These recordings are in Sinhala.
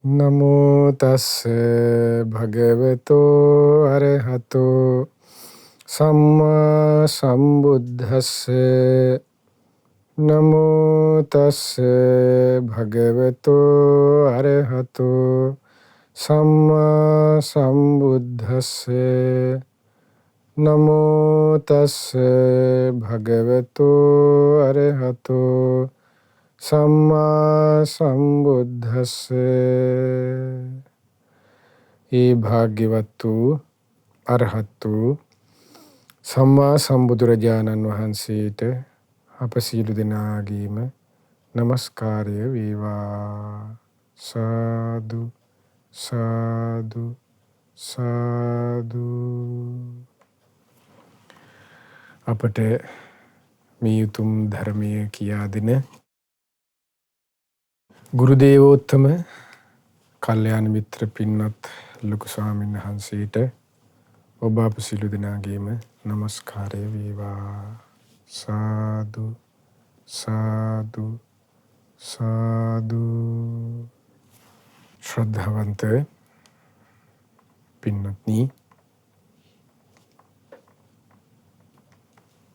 නමෝ තස්ස භගවතෝ අරහතෝ සම්මා සම්බුද්දස්ස. නමෝ තස්ස භගවතෝ අරහතෝ සම්මා සම්බුද්දස්ස. නමෝ තස්ස භගවතෝ අරහතෝ සම්මා සම්බුද්දස්ස. ඒ භාග්‍යවත් වූ අරහත් වූ සම්මා සම්බුදුරජාණන් වහන්සේට අප සියලු දෙනාගේම නමස්කාරය වේවා. සාදු සාදු සාදු. අපට මේ උතුම් ධර්මය කියා දෙන ගුරු දේවෝත්තම කල්යාණ මිත්‍ර පින්වත් ලොකු ස්වාමීන් වහන්සේට ඔබ අප සියලු දෙනාගේම නමස්කාරය වේවා. සාදු සාදු සාදු. ශ්‍රද්ධාවන්ත පින්වත්නි,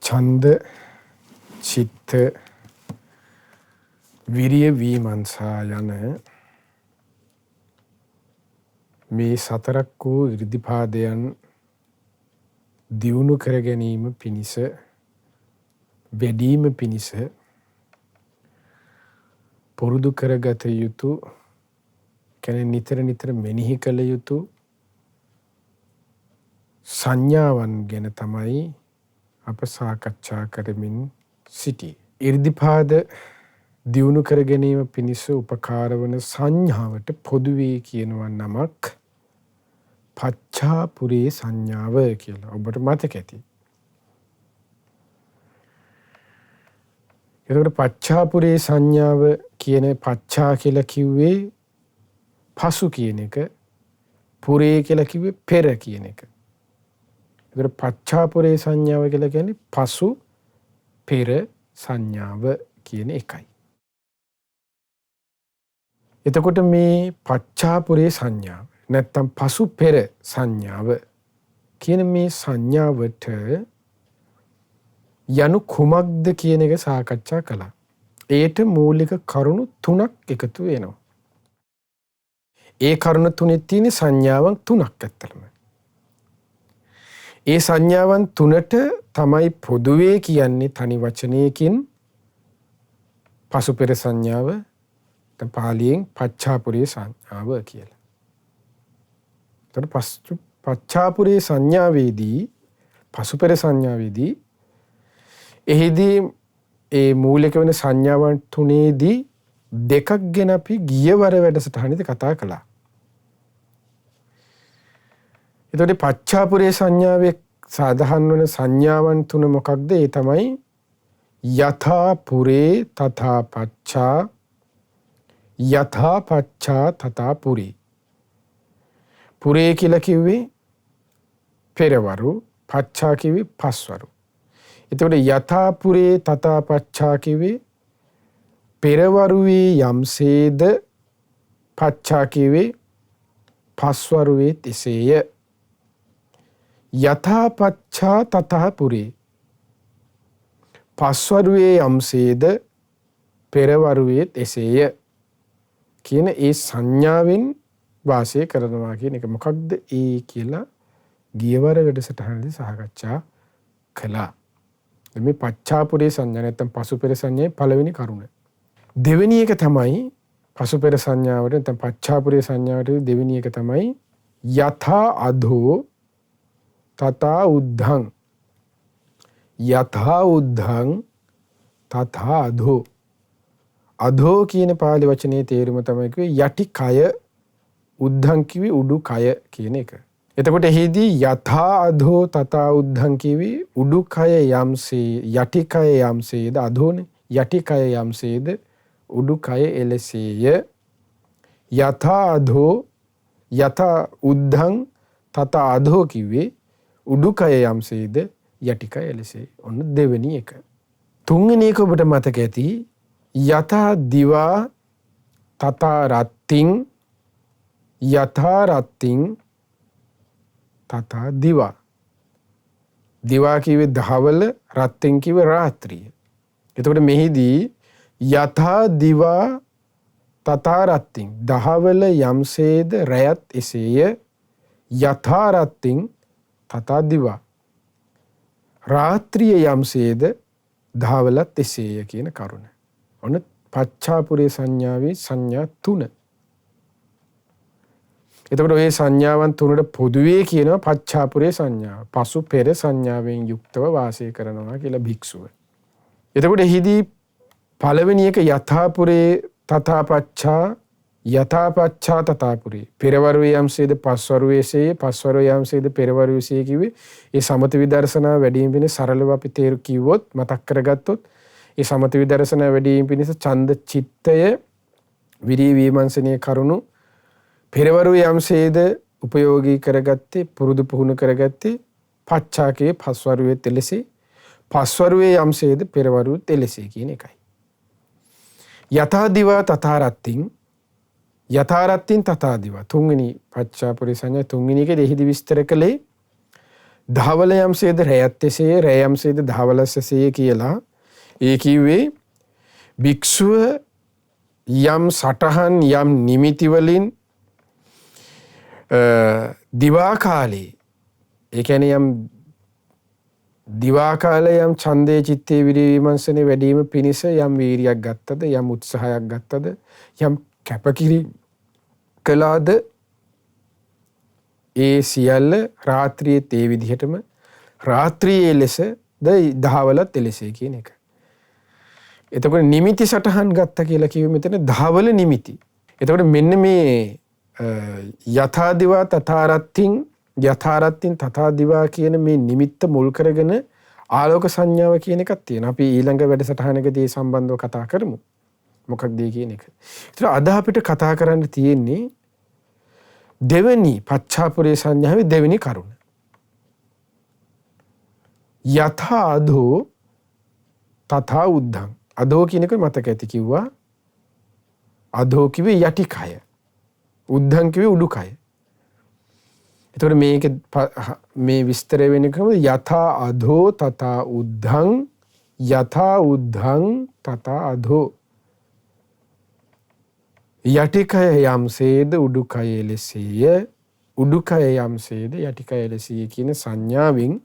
ඡන්ද චිත්ත විරිය විමර්ශා යන මේ සතරක් වූ ඉර්ධිපාදයන් දියුණු කර ගැනීම පිණිස, වැඩිම පිණිස පුරුදු කරගත යුතු, කියන්නේ නිතර නිතර මෙනෙහි කළ යුතු සංඥාවන් ගැන තමයි අප සාකච්ඡා කරමින් සිටි. ඉර්ධිපාද දියුණු කර ගැනීම පිණිස උපකාර වන සංඥාවට පොදුවේ කියනවා නමක් පච්චාපුරේ සංඥාව කියලා. ඔබට මතක ඇති. එතකොට පච්චාපුරේ සංඥාව කියන පච්චා කියලා කිව්වේ පසු කියන එක, පුරේ කියලා කිව්වේ පෙර කියන එක. එතකොට පච්චාපුරේ සංඥාව කියලා කියන්නේ පසු පෙර සංඥාව කියන එකයි. එතකොට මේ පච්චාපුරේ සංඥාව නැත්තම් පසු පෙර සංඥාව කියන මේ සංඥාවට යනු කුමක්ද කියන එක සාකච්ඡා කළා. ඒට මූලික කරුණු තුනක් එකතු වෙනවා. ඒ කරුණු තුනේ තියෙන සංඥාවන් තුනක් ඇත්තටම. ඒ සංඥාවන් තුනට තමයි පොදුවේ කියන්නේ තනි වචනයකින් පසු පෙර සංඥාව, පාලියෙන් පච්චාපුරේ සංඥාව කියලා. එතකොට පච්චාපුරේ සංඥාවේදී, පසුපෙර සංඥාවේදී එහිදී ඒ මූලික වෙන සංඥාවන් තුනේදී දෙකක් ගැන අපි ගියවර වැඩසටහනේදී කතා කළා. එතකොට පච්චාපුරේ සංඥාවේ සාධාරණ වන සංඥාවන් තුන මොකක්ද? ඒ තමයි යථා පුරේ තථා පච්චා, යථා පච්චා තථා පුරේ. පුරේ කියලා කිව්වේ පෙරවරු, පච්චා කිව්වේ පස්වරු. එතකොට යථා පුරේ තථා පච්චා කිව්වේ පෙරවරුවේ යම්සේද, පච්චා කිව්වේ පස්වරුවේ එසේය. යථා පච්චා තථා පුරේ, පස්වරුවේ යම්සේද පෙරවරුවේ එසේය කියන ඒ සංඥාවෙන් වාසය කරනවා කියන එක. මොකක්ද ඒ කියලා ගියවර වැඩසටහනේදී සාකච්ඡා කළා. මේ පච්චාපුරේ සංඥා නැත්නම් පසුපෙර සංඥාවේ පළවෙනි කරුණ. දෙවෙනි එක තමයි පසුපෙර සංඥාවට නැත්නම් පච්චාපුරේ සංඥාවට දෙවෙනි එක තමයි යථා අධෝ තථා උද්ධං. යථා උද්ධං තථා අධෝ. අධෝ කියන පාලි වචනේ තේරුම තමයි කිව්වේ යටි කය, උද්ධං කිව්වේ උඩු කය කියන එක. එතකොට එහිදී යථා අධෝ තථා උද්ධං කිව්වේ උඩු කය යම්සේ, යටි කය යම්සේද, අධෝනේ යටි කය යම්සේද උඩු කය එලෙසේය. යථා අධෝ යථා උද්ධං තථා අධෝ කිව්වේ උඩු කය යම්සේද යටි කය එලෙසේ. ඔන්න දෙවෙනි එක. තුන්වෙනි එක ඔබට මතක ඇති. යථා දිවා තථා රත්තිං යථා රත්තින් තථා දිවා. දිවා කිව්වේ දහවල, රත්තින් කිව්වේ රාත්‍රිය. එතකොට මෙහිදී යථා දිවා තථා රත්තින්, දහවල යම්සේද රැයත් එසේය. යථා රත්තින් තථා දිවා, රාත්‍රිය යම්සේද දහවලත් එසේය කියන කරුණ. ඔන්න පච්චාපුරේ සංඥාවේ සංඥා 3. එතකොට මේ සංඥාවන් 3ට පොදුවේ කියනවා පච්චාපුරේ සංඥාව. පසු පෙර සංඥාවෙන් යුක්තව වාසය කරනවා කියලා භික්ෂුව. එතකොට එහිදී පළවෙනි එක යථාපුරේ තථාපච්චා, යථාපච්චා තථාපුරේ. පෙරවරුවේ යම්සේද පස්වරුවේසේ, පස්වරුවේ යම්සේද පෙරවරුවේසේ කිව්වේ ඒ සමත විදර්ශනා වැඩිම වෙන සරලව අපි තේරු කිව්වොත්, මතක් කරගත්තොත් ඒ සමත විදර්ශනා වැඩිම පිණිස ඡන්ද චිත්තය විරී විමර්ශනීය කරුණු පෙරවරුවේ යම්සේද උපයෝගී කරගත්තේ, පුරුදු පුහුණු කරගත්තේ පච්චාකේ පස්වරුවේ තෙලසේ, පස්වරුවේ යම්සේද පෙරවරුවේ තෙලසේ කියන එකයි. යථා දිවා තථා රත්තින්, යථා රත්තින් තථා දිවා. තුන්වෙනි පච්චාපුරේ සංඥා තුන්වෙනි එකේ එහිදී විස්තර කළේ දහවල යම්සේද රැයත් එසේ, රැය යම්සේද දහවලස් එසේ කියලා. ඒ කිව්වේ භික්ෂුව යම් සටහන්, යම් නිමිති වලින් දිවා කාලේ, ඒ කියන්නේ යම් දිවා කාලේ යම් ඡන්දේ චිත්තේ විරී විමර්ශනේ වැඩිම පිණිස යම් වීරියක් ගත්තද, යම් උත්සාහයක් ගත්තද, යම් කැපකිරි කළාද, ඒ සියල්ල රාත්‍රියේ ඒ විදිහටම රාත්‍රියේ ලෙස දහවලත් එලෙසේ කියන එක. එතකොට නිමිති සටහන් ගත්ත කියලා කිව්වෙ මෙතන දහවල නිමිති. එතකොට මෙන්න මේ යථා දිවා තථා රත්තින්, යථා රත්තින් තථා දිවා කියන මේ නිමිත්ත මුල් කරගෙන ආලෝක සංඥාව කියන එකක් තියෙනවා. අපි ඊළඟ වැඩසටහනකදී සම්බන්ධව කතා කරමු. මොකක්ද කියන එක. ඒතර අද අපිට කතා කරන්න තියෙන්නේ දෙවෙනි පච්චාපුරේ සංඥාවේ දෙවෙනි කරුණ. යථා අධෝ තථා උද්ධං. අධෝ කියන එක මතක ඇති කිව්වා. අධෝ කිව්වේ යටි කය. උද්ධං කිව්වේ උඩුකය. එතකොට මේක මේ විස්තර වෙන ක්‍රම යථා අධෝ තථා උද්ධං, යථා උද්ධං තථා අධෝ. යටිකය යම්සේද උඩුකය ලෙසය, උඩුකය යම්සේද යටිකය ලෙසය කියන සංඥාවෙන්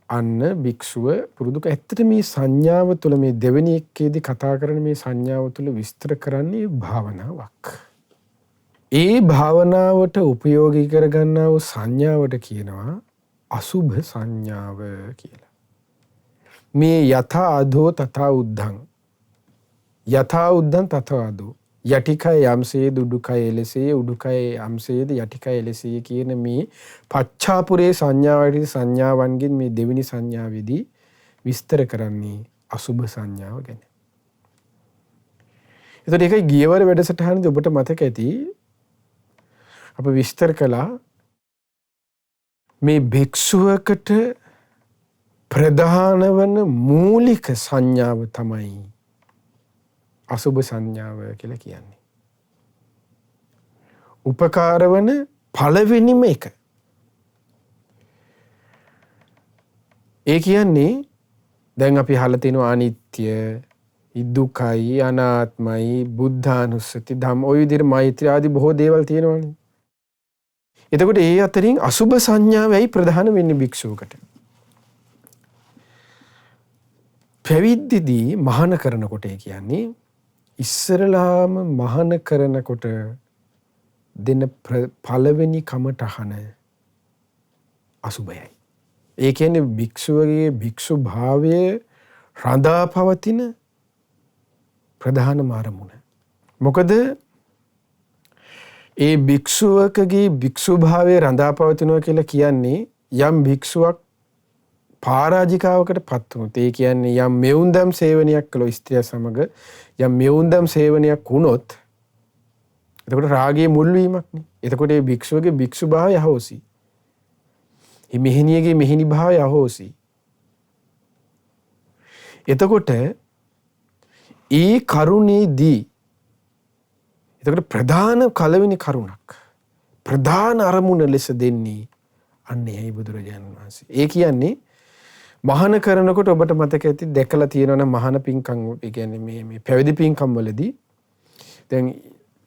අන්න භික්ෂුව පුරුදු කර. ඇත්තට මේ සංඥාව තුළ, මේ දෙවෙනි එකේදී කතා කරන මේ සංඥාව තුළ විස්තර කරන්නේ භාවනාවක්. ඒ භාවනාවට උපයෝගී කරගන්නා වූ සංඥාවට කියනවා අසුභ සංඥාව කියලා. මේ යථා අධෝ තථා උද්ධං, යථා උද්ධං තථා අධෝ, යටිකය යම්සේද උඩුකය එලෙසේ, උඩුකය යම්සේද යටිකය එලෙසේ කියන මේ පච්චාපුරේ සංඥාවයි සංඥාවන්ගෙන් මේ දෙවෙනි සංඥාවේදී විස්තර කරන්නේ අසුභ සංඥාව ගැන. එතකොට ඒකයි ගියවර වැඩසටහනේදී ඔබට මතක ඇති අප විස්තර කළා මේ භික්ෂුවකට ප්‍රධාන වන මූලික සංඥාව තමයි අසුභ සංඥාව කියලා කියන්නේ. උපකාර වන පළවෙනිම එක. ඒ කියන්නේ දැන් අපි අහලා තියෙනවා අනිත්‍ය, දුකයි, අනාත්මයි, බුද්ධානුස්සති, ධම්ම, ඔය විදිහට මෛත්‍රී ආදී බොහෝ දේවල් තියෙනවානේ. එතකොට ඒ අතරින් අසුභ සංඥාවයි ප්‍රධාන වෙන්නේ භික්ෂුවකට. පැවිද්දදී මහාන කරනකොට ඒ කියන්නේ ඉස්සරලාම මහාන කරනකොට දෙන පළවෙනි කමටහන අසුභයයි. ඒ කියන්නේ භික්ෂුවගේ භික්ෂු භාවය රඳා පවතින ප්‍රධානම අරමුණ. මොකද ඒ භික්ෂුවකගේ භික්ෂු භාවය රඳා පවතිනවා කියලා කියන්නේ යම් භික්ෂුවක් පරාජිකාවකට පත් වුණොත්, ඒ කියන්නේ යම් මෙවුන්දම් සේවනයක් කළොත්, ස්ත්‍රිය සමග යම් මෙවුන්දම් සේවනයක් වුණොත්, එතකොට රාගයේ මුල් වීමක් නේ. එතකොට ඒ භික්ෂුවගේ භික්ෂු භාවය අහෝසි. මේ මෙහෙණියගේ මෙහෙණි භාවය අහෝසි. එතකොට ඒ කරුණේදී එතකොට ප්‍රධාන කලවෙනි කරුණක් ප්‍රධාන අරමුණ ලෙස දෙන්නේ අන්න එයි බුදුරජාණන් වහන්සේ. ඒ කියන්නේ මහාන කරනකොට ඔබට මතක ඇති දැකලා තියෙනවනම් මහාන පින්කම් ඒ කියන්නේ මේ පැවිදි පින්කම් වලදී දැන්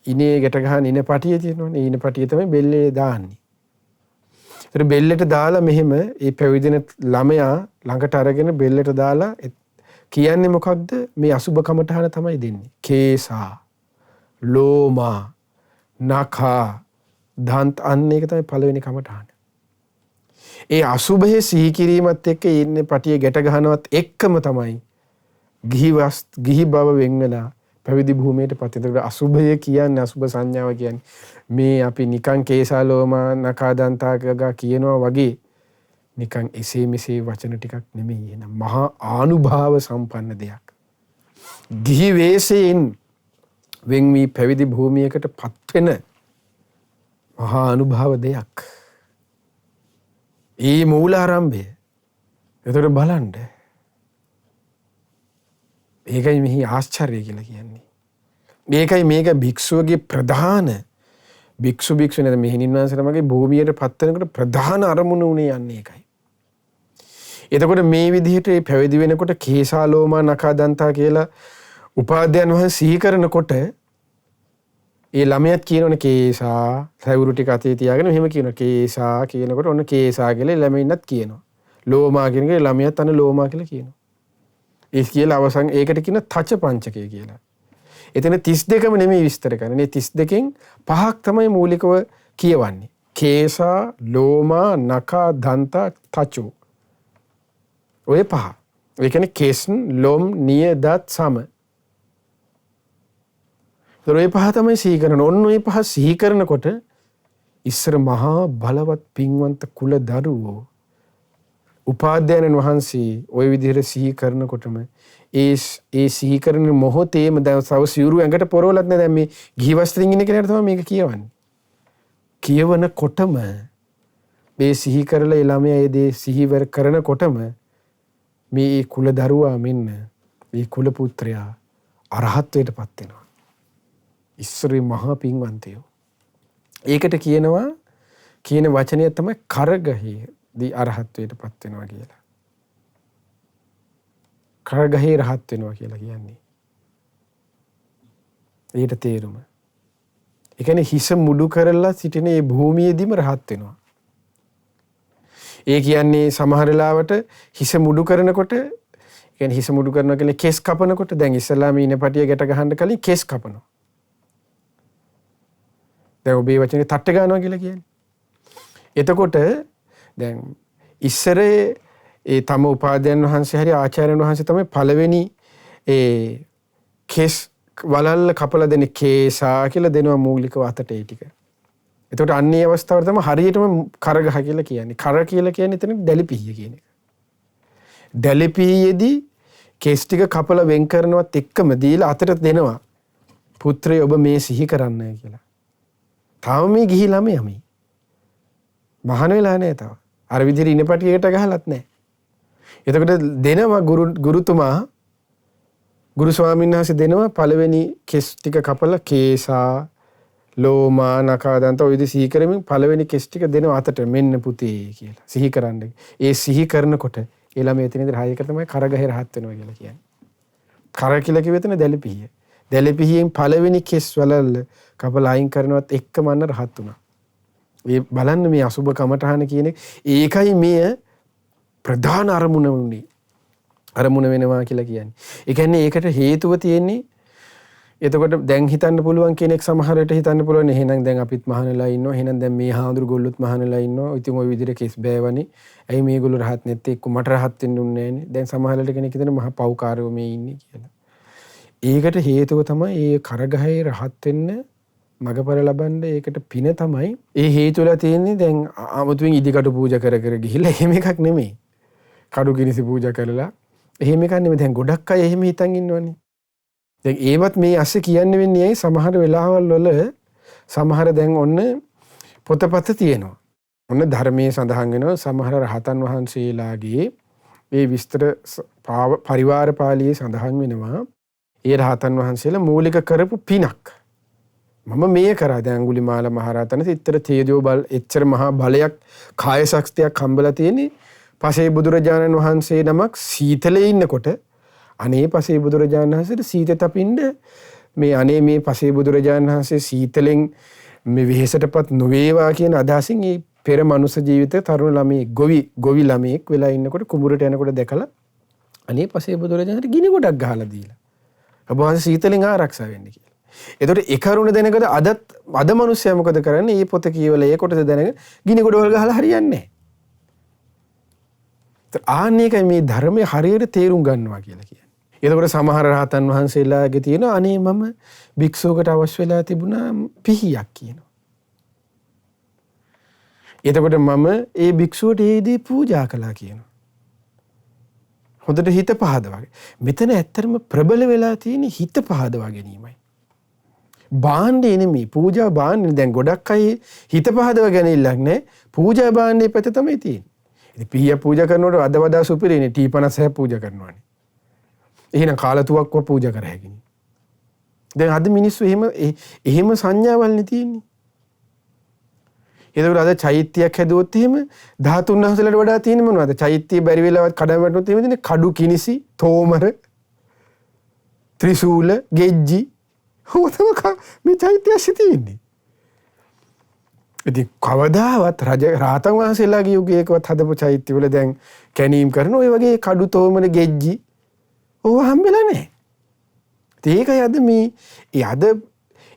ඉනේ ගැට ගහන ඉන පටිය තියෙනවනේ. ඉන පටිය තමයි බෙල්ලේ දාන්නේ. ඒතර බෙල්ලට දාලා මෙහෙම මේ පැවිදින ළමයා ළඟට අරගෙන බෙල්ලට දාලා කියන්නේ මොකක්ද? මේ අසුබ කමඨහන තමයි දෙන්නේ. කේසා, ලෝමා, නඛා, දන්ත අන්න ඒක තමයි පළවෙනි කමඨහන. ඒ අසුභයේ සිහි කිරීමත් එක්ක ඉන්නේ පටිය ගැට ගන්නවත් එක්කම තමයි ගිහි බව වෙන් වෙලා පැවිදි භූමියට පත් වෙනවා. අසුභය කියන්නේ අසුභ සංඥාව කියන්නේ මේ අපි නිකන් කේසාලෝමා නකාදන්තාගා කියනවා වගේ නිකන් එසේ මෙසේ වචන ටිකක් නෙමෙයි. එන මහා ආනුභාව සම්පන්න දෙයක්. ගිහි වේසයෙන් වෙන් වී පැවිදි භූමියකට පත් වෙන මහා අනුභව දෙයක්. ඒ මූල ආරම්භය. එතකොට බලන්න. ඒකයි මෙහි ආශ්චර්යය කියලා කියන්නේ. මේකයි මේක භික්ෂුවගේ ප්‍රධාන භික්ෂු නේද මෙහිණින් වහන්සේලාමගේ භූමියට පත් වෙනකොට ප්‍රධාන අරමුණ උනේ යන්නේ ඒකයි. එතකොට මේ විදිහට මේ පැවිදි වෙනකොට කේසාලෝමා නකාදන්තා කියලා උපාධ්‍යයන් වහන්සේ සිහි කරනකොට ඒ ළමයාත් කියනවනේ කේසා සයුරු ටික අතේ තියාගෙන මෙහෙම කියනවා. කේසා කියනකොට ඔන්න කේසා කියලා ළමයින්වත් කියනවා. ලෝමා කියන එක ළමයාත් අන්න ලෝමා කියලා කියනවා. ඒ කියලා අවසන් ඒකට කියන තච පංචකය කියලා. එතන 32ම නෙමෙයි විස්තර කරන්නේ. 32කින් 5ක් තමයි මූලිකව කියවන්නේ. කේසා, ලෝමා, නඛා, දන්තා, තචෝ. ඔය 5. ඒ කියන්නේ කේස්, ලොම්, නිය, දත්, සම. ඔය 5 තමයි සිහි කරන. ඔන්න ඔය 5 සිහි කරනකොට ඉස්සර මහා බලවත් පින්වන්ත කුල දරුවෝ උපාධ්‍යයන් වහන්සේ ওই විදිහට සිහි කරනකොටම ඒ සිහි කරන මොහොතේම දැන් සව සිවුරු ඇඟට පොරවලත් නෑ. දැන් මේ ගිහි වස්ත්‍රයෙන් ඉන්න කෙනාට තමයි මේක කියවන්නේ. කියවනකොටම මේ සිහි කරලා ළමයා ඒ දේ සිහිවර කරනකොටම මේ කුල දරුවා මෙන්න මේ කුල පුත්‍රයා අරහත්ත්වයට පත් වෙනවා. ඉස්සරේ මහා පින්වන්තයෝ. ඒකට කියන වචනය තමයි කරගහේ දී අරහත්ත්වයට පත් වෙනවා කියලා. කරගහේ රහත් වෙනවා කියලා කියන්නේ. ඊට තේරුම. ඒ කියන්නේ හිස මුඩු කරලා සිටින මේ භූමියේදීම රහත් වෙනවා. ඒ කියන්නේ සමහර ලාවට හිස මුඩු කරනකොට කියන්නේ හිස මුඩු කරනවා කියන්නේ කෙස් කපනකොට දැන් ඉස්සලාම ඉන පටිය ගැට ගහන්න කලින් කෙස් කපනවා. දැන් ඔබේ වචනේ තට්ට ගන්නවා කියලා කියන්නේ. එතකොට දැන් ඉස්සරේ ඒ තම උපාධ්‍යයන් වහන්සේ හරි ආචාර්යයන් වහන්සේ තමයි පළවෙනි ඒ කෙස් වලල්ල කපලා දෙන්නේ කේසා කියලා දෙනවා මූලිකව අතට ඒ ටික. එතකොට අන්නේ අවස්ථාවට තමයි හරියටම කරගහ කියලා කියන්නේ. කර කියලා කියන්නේ එතන දැලිපිහිය කියන එක. දැලිපිහියේදී කෙස් ටික කපලා වෙන් කරනවත් එක්කම දීලා අතට දෙනවා. පුත්‍රය ඔබ මේ සිහි කරන්න කියලා. තාම මේ ගිහි ළමයා මේ. මහාන වෙලා නැහැ තාම. අර විදිහට ඉනපටියකට ගහලත් නැහැ. එතකොට දෙනවා ගුරුතුමා ගුරු ස්වාමීන් වහන්සේ දෙනවා පළවෙනි කෙස් ටික කපලා කේසා ලෝමා නඛාදන්ත ඔය විදිහ සිහි කරමින් පළවෙනි කෙස් ටික දෙනවා අතට මෙන්න පුතේ කියලා සිහි කරන්න. ඒ සිහි කරනකොට ඒ ළමයා එතනදී රහයක තමයි කරගහේ රහත් වෙනවා කියලා කියන්නේ. කර කියලා කිව්වෙ එතන දැලිපිහිය. දැලිපිහියෙන් පළවෙනි කෙස් වලල්ල කපලා අයින් කරනවත් එක්කම අන්න රහත් වුණා. මේ බලන්න මේ අසුබ කමඨහන කියන එක ඒකයි මේ ප්‍රධාන අරමුණ වුනේ. අරමුණ වෙනවා කියලා කියන්නේ. ඒ කියන්නේ ඒකට හේතුව තියෙන්නේ එතකොට දැන් හිතන්න පුළුවන් කෙනෙක් සමහරට හිතන්න පුළුවන් එහෙනම් දැන් අපිත් මහානලා ඉන්නවා. එහෙනම් දැන් මේ හාමුදුරු ගොල්ලොත් මහානලා ඉන්නවා. ඉතින් ওই විදිහට කෙස් බෑවනේ. ඇයි මේගොල්ලෝ රහත් නැත්තේ? එක්ක මට රහත් වෙන්න උන්නේ නැහනේ. දැන් සමහරලට කෙනෙක් හිතන මහා පව්කාරයෝ මේ ඉන්නේ කියලා. ඒකට හේතුව තමයි ඒ කරගහේ රහත් වෙන්න මගපර ලබන්න ඒකට පින තමයි. ඒ හේතුවලා තියෙන්නේ දැන් 아무තුවෙන් ඉදිකටු පූජා කර කර ගිහිල්ලා එහෙම එකක් නෙමෙයි. කඩු කිනිසි පූජා කරලා එහෙම එකක් නෙමෙයි. දැන් ගොඩක් අය එහෙම හිතන් ඉන්නවනේ. දැන් ඒවත් මේ ඇස්සේ කියන්නේ වෙන්නේ ඇයි සමහර වෙලාවල් වල සමහර දැන් ඔන්න පොතපත තියෙනවා. ඔන්න ධර්මයේ සඳහන් වෙනවා සමහර රහතන් වහන්සේලාගේ මේ විස්තර පරිවාර පාළියේ සඳහන් වෙනවා. ඒ රහතන් වහන්සේලා මූලික කරපු පිනක් මම මේ කරා දැන් අඟුලිමාල මහරහතන් සිතර තේජෝ බල එච්චර මහා බලයක් කාය ශක්තියක් හම්බලා තියෙන්නේ පසේ බුදුරජාණන් වහන්සේ නමක් සීතලේ ඉන්නකොට අනේ පසේ බුදුරජාණන් වහන්සේට සීත තපින්න මේ අනේ මේ පසේ බුදුරජාණන් වහන්සේ සීතලෙන් මේ වෙහෙසටපත් නොවේවා කියන අදහසින් මේ පෙර මනුෂ්‍ය ජීවිතේ තරුණ ළමයි ගොවි ළමයෙක් වෙලා ඉන්නකොට කුඹුරට යනකොට දැකලා අනේ පසේ බුදුරජාණන්ට ගිනි ගොඩක් ගහලා දීලා ඔබ වහන්සේ සීතලෙන් ආරක්ෂා වෙන්න කියලා. එතකොට ඒ කරුණ දැනගද අද මිනිස්සයා මොකද කරන්නේ? මේ පොත කියවලා ඒ කොටස දැනගෙන ගිනි ගොඩවල් ගහලා හරියන්නේ නැහැ. ආන්නේකයි මේ ධර්මයේ හරියට තේරුම් ගන්නවා කියලා කියන්නේ. එතකොට සමහර රහතන් වහන්සේලාගේ තියෙන අනේ මම භික්ෂුවකට අවශ්‍ය වෙලා තිබුණා පිහියක් කියනවා. එතකොට මම ඒ භික්ෂුවට ඒ දේ පූජා කළා කියනවා. හොඳට හිත පහදවාගෙන. මෙතන ඇත්තටම ප්‍රබල වෙලා තියෙන හිත පහදවා ගැනීමයි. බාණ්ඩේ නෙමෙයි පූජා බාණ්ඩේ. දැන් ගොඩක් අය හිත පහදවා ගැනීමක් නැහැ. පූජා බාණ්ඩේ පැත්ත තමයි තියෙන්නේ. ඉතින් පිහිය පූජා කරනකොට අද වඩා සුපිරිනේ T56 පූජා කරනවානේ. එහෙනම් කාලතුවක්ව පූජා කර හැකිනේ. දැන් අද මිනිස්සු එහෙම සංඥාවල් නේ තියෙන්නේ. එතකොට අද චෛත්‍යයක් හැදුවොත් එහෙම 13 වහන්සේලාට වඩා තියෙන්නේ මොනවද? චෛත්‍ය බැරි වෙලාවත් කඩම වැටුනොත් එහෙම තියෙන්නේ කඩු කිනිසි, තෝමර, ත්‍රිශූල, ගෙජ්ජි. හොතම මේ චෛත්‍යය තියෙන්නේ. ඉතින් කවදාවත් රාතන් වහන්සේලාගේ යුගයකවත් හදපු චෛත්‍යවල දැන් කැණීම් කරන ඔය වගේ කඩු, තෝමර, ගෙජ්ජි ඕව හම්බෙලා නැහැ. ඒකයි අද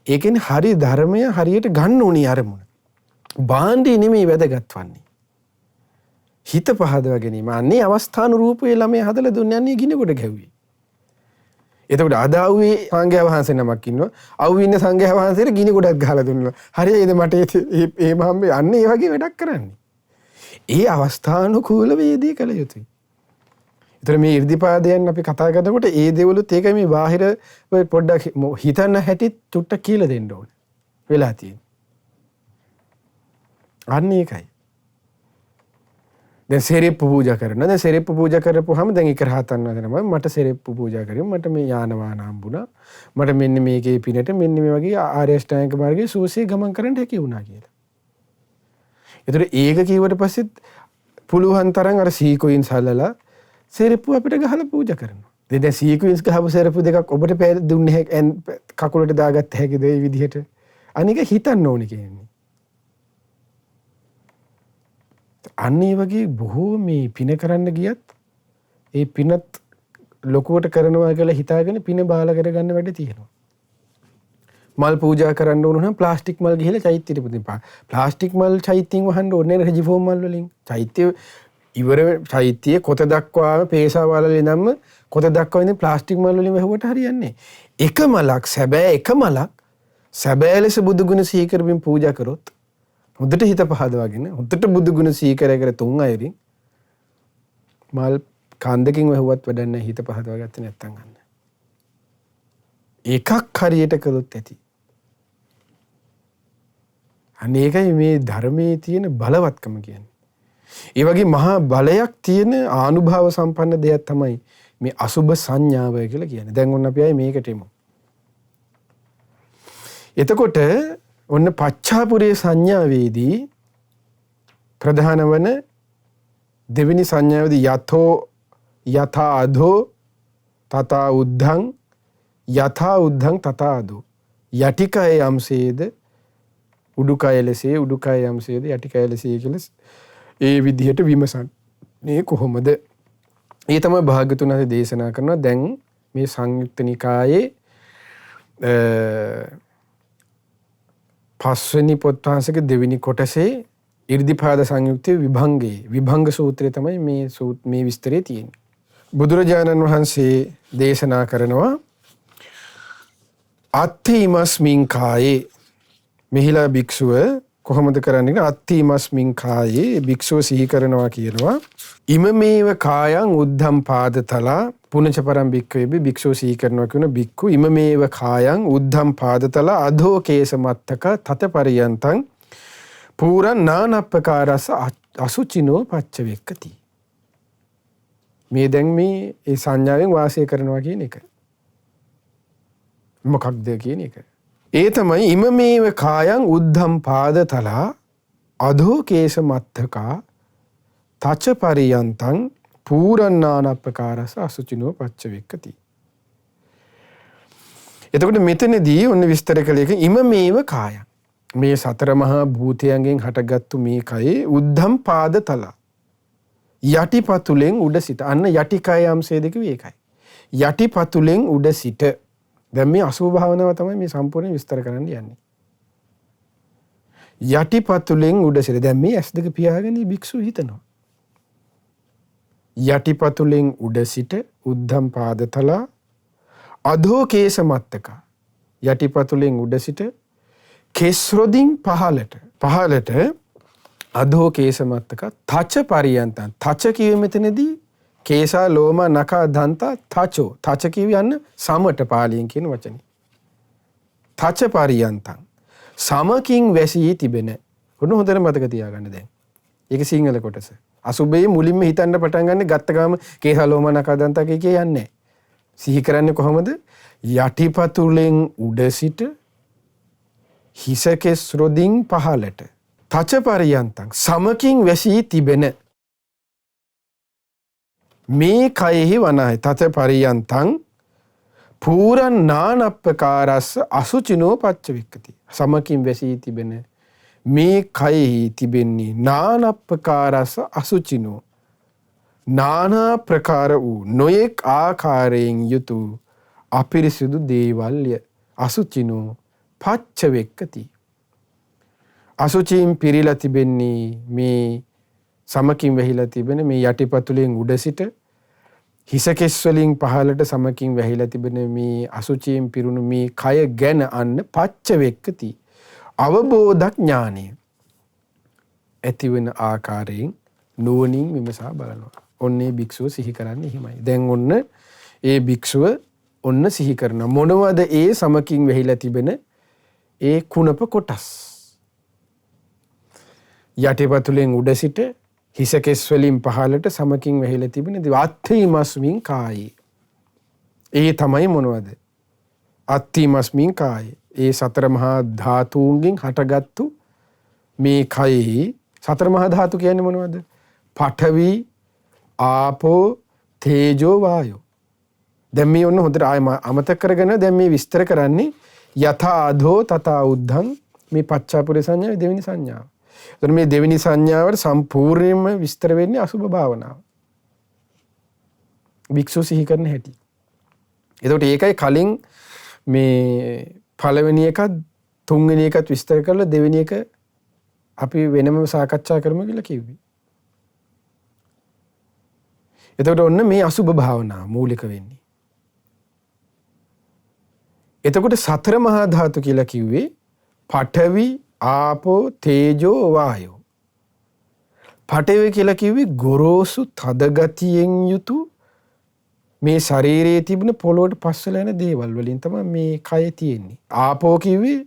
ඒ කියන්නේ හරි ධර්මය හරියට ගන්න ඕනේ අරමුණ. බාණ්ඩේ නෙමෙයි වැදගත් වන්නේ. හිත පහදවා ගැනීම. අන්නේ අවස්ථාන රූපයේ ළමයි හදලා දුන්නේ අන්නේ ගිනි කොට ගැව්වේ. එතකොට අද ආවේ සංඝයා වහන්සේ නමක් ඉන්නවා. ආවේ ඉන්න සංඝයා වහන්සේට ගිනි ගොඩක් ගහලා දුන්නා. හරියද මට එහෙම හම්බේ අන්නේ ඒ වගේ වැඩක් කරන්නේ. ඒ අවස්ථානුකූල වේදී කළ යුතුයි. ඒතර මේ 이르දිපාදයන් අපි කතා කරනකොට ඒ දේවලුත් ඒකයි මේ බාහිර පොඩ්ඩක් හිතන්න හැටි චුට්ටක් කියලා දෙන්න ඕනේ. වෙලා තියෙන්නේ. අන්න ඒකයි. දැන් සෙරෙප්පු පූජා කරනවා. දැන් සෙරෙප්පු පූජා කරපුවාම දැන් එක රහතන් වහන්සේ මට සෙරෙප්පු පූජා කරේ මට මේ යාන වාහන හම්බුණා. මට මෙන්න මේකේ පිනට මෙන්න මේ වගේ ආර්ය අෂ්ටාංගික මාර්ගයේ සුවසේ ගමන් කරන්න හැකි වුණා කියලා. ඒතර ඒක කිව්වට පස්සෙත් පුළුවන් තරම් අර සීකොයින් සල්ලලා සෙරෙප්පු අපිට ගහලා පූජා කරනවා. දැන් සීකොයින්ස් ගහපු සෙරෙප්පු දෙකක් ඔබට දුන්නේ කකුලට දාගත්ත හැකිද ඒ විදිහට? අනික හිතන්න ඕනේ කියන්නේ. අන්න ඒ වගේ බොහෝ මේ පින කරන්න ගියත් ඒ පිනත් ලොකුවට කරනවා කියලා හිතාගෙන පින බාලා කරගන්න වැඩ තියෙනවා. මල් පූජා කරන්න ඕන නම් ප්ලාස්ටික් මල් ගිහලා චෛත්‍යෙට පුදිනවා. ප්ලාස්ටික් මල් චෛත්‍යයෙන් වහන්න ඕනේ නැහැ රජිෆෝම් මල් වලින්. චෛත්‍ය ඉවර චෛත්‍යයේ කොත දක්වාම පේසාවලලේ නම් කොත දක්වා ඉන්නේ ප්ලාස්ටික් මල් වලින් වැහුවට හරියන්නේ නැහැ. එක මලක් සැබෑ ලෙස බුදු ගුණ සිහි කරමින් පූජා කරොත් හොඳට හිත පහදවාගෙන හොඳට බුදු ගුණ සිහි කර තුන් අයරින් මල් කන්දකින් වැහුවත් වැඩක් නැහැ හිත පහදවාගත්තේ නැත්තම් ගන්න. එකක් හරියට කළොත් ඇති. අනේකයි මේ ධර්මයේ තියෙන බලවත්කම කියන්නේ. ඒ වගේ මහා බලයක් තියෙන ආනුභාව සම්පන්න දෙයක් තමයි මේ අසුභ සංඥාව කියලා කියන්නේ. දැන් ඔන්න අපි ආයේ මේකට එමු. එතකොට ඔන්න පච්චාපුරේ සංඥාවේදී ප්‍රධාන වන දෙවෙනි සංඥාවේදී යථා අධෝ තථා උද්ධං යථා උද්ධං තථා අධෝ යටිකය යම්සේද උඩුකය ලෙසේ උඩුකය යම්සේද යටිකය ලෙසේ කියලා ඒ විදිහට විමසන්නේ කොහොමද? ඒ තමයි භාග්‍යතුන් වහන්සේ දේශනා කරනවා. දැන් මේ සංයුක්ත නිකායේ පස්වෙනි පොත් වහන්සේගේ දෙවෙනි කොටසේ 이르දිපාද සංයුක්තයේ විභංග සූත්‍රය තමයි මේ විස්තරේ තියෙන්නේ. බුදුරජාණන් වහන්සේ දේශනා කරනවා අත්ථීමස්මින් කායේ මෙහිලා භික්ෂුව කොහොමද කරන්නේ? අත්ථීමස්මින් කායේ භික්ෂුව සිහි කරනවා කියනවා. ඉමමේව කායං උද්ධම් පාදතලා පුනච පරම් භික්ඛවේ භික්ෂුව සිහි කරනවා කියන භික්ඛු ඉමමේව කායං උද්ධම් පාදතලා අධෝ කේස මත්තක තත පරියන්තං පුරං නානප්පකාරස අසුචිනෝ පච්චවෙක්කති. මේ දැන් මේ සංඥාවෙන් වාසය කරනවා කියන එක. මොකක්ද කියන එක. ඒ තමයි ඉමමේව කායං උද්ධම් පාදතලා අධෝ කේශ මත්තකා තච පරියන්තං පූරණානප්පකාරස අසුචිනෝ පච්චවෙක්කති. එතකොට මෙතනදී ඔන්න විස්තර කළේ ඉමමේව කායං. මේ සතර මහා භූතයන්ගෙන් හටගත්තු මේ කයේ උද්ධම් පාදතලා යටිපතුලෙන් උඩ සිට. අන්න යටි කය අංශය දෙක ඒකයි. යටිපතුලෙන් උඩ සිට. දැන් මේ අසුභ භාවනාව තමයි මේ සම්පූර්ණ විස්තර කරන්න යන්නේ. යටිපතුලෙන් උඩ සිට. දැන් මේ ඇස් දෙක පියාගෙන භික්ෂුව හිතනවා. යටිපතුලෙන් උඩ සිට උද්ධම් පාදතලා අධෝ කේශ මත්තක. යටිපතුලෙන් උඩ සිට කෙස්රොදින් පහලට අධෝ කේශ මත්තක තච පරියන්තං. තච කිව්වෙ මෙතනදී කේසා ලෝම නඛා දන්තා තචෝ. තච කිව්ව යන්න සමට පාලියෙන් කියන වචනේ. තච පරියන්තං සමකින් වැසී තිබෙන. ඔන්න හොඳට මතක තියාගන්න දැන්. ඒක සිංහල කොටස. අසුබේ මුලින්ම හිතන්න පටන් ගන්න ගත්ත ගාම කේසා ලෝම නඛා දන්තා කිය යන්නේ. සිහි කරන්නේ කොහොමද? යටිපතුලෙන් උඩ සිට හිස කෙස් රොදින් පහලට තච පරියන්තං සමකින් වැසී තිබෙන මේ කයෙහි වනාහි තච පරියන්තං පූරණානප්පකාරස්ස අසුචිනෝ පච්චවෙක්කති. සමකින් වැසී තිබෙන මේ කයෙහි තිබෙන්නේ නානප්පකාරස්ස අසුචිනෝ නානා ප්‍රකාර වූ නොයෙක් ආකාරයෙන් යුතු අපිරිසිදු දේවල්ය. අසුචිනෝ පච්චවෙක්කති. අසුචියෙන් පිරීලා තිබෙන්නේ මේ සමකින් වැහිලා තිබෙන මේ යටිපතුලෙන් උඩ සිට හිස කෙස් වලින් පහළට සමකින් වැහිලා තිබෙන මේ අසුචියෙන් පිරුණු මේ කය ගැන අන්න පච්චවෙක්කති. අවබෝධ ඥානය ඇති වෙන ආකාරයෙන් නුවණින් විමසා බලනවා. ඔන්නේ භික්ෂුව සිහි කරන්නේ එහෙමයි. දැන් ඔන්න ඒ භික්ෂුව ඔන්න සිහි කරන මොනවද ඒ සමකින් වැහිලා තිබෙන ඒ කුණප කොටස්. යටිපතුලෙන් උඩ සිට හිස කෙස් වලින් පහළට සමකින් වැහිලා තිබෙන අත්ථීමස්මින් කායේ. ඒ තමයි මොනවද? අත්ථීමස්මින් කායේ. ඒ සතර මහා ධාතුන්ගෙන් හටගත්තු මේ කයෙහි සතර මහා ධාතු කියන්නේ මොනවද? පඨවි, ආපෝ, තේජෝ, වායෝ. දැන් මේ ඔන්න හොඳට අමතක කරගෙන දැන් මේ විස්තර කරන්නේ යථා අධෝ තථා උද්ධං මේ පච්චාපුරේ සංඥාවේ දෙවෙනි සංඥාව. එතකොට මේ දෙවෙනි සංඥාවට සම්පූර්ණයෙන්ම විස්තර වෙන්නේ අසුභ භාවනාව. භික්ෂු සිහි කරන හැටි. එතකොට ඒකයි කලින් මේ පළවෙනි එකත් තුන්වෙනි එකත් විස්තර කරලා දෙවෙනි එක අපි වෙනම සාකච්ඡා කරමු කියලා කිව්වේ. එතකොට ඔන්න මේ අසුභ භාවනාව මූලික වෙන්නේ. එතකොට සතර මහා ධාතු කියලා කිව්වේ පඨවි, ආපෝ, තේජෝ, වායෝ. පඨවි කියලා කිව්වේ ගොරෝසු තද ගතියෙන් යුතු මේ ශරීරයේ තිබෙන පොළොවට පස්සලා යන දේවල් වලින් තමයි මේ කය තියෙන්නේ. ආපෝ කිව්වේ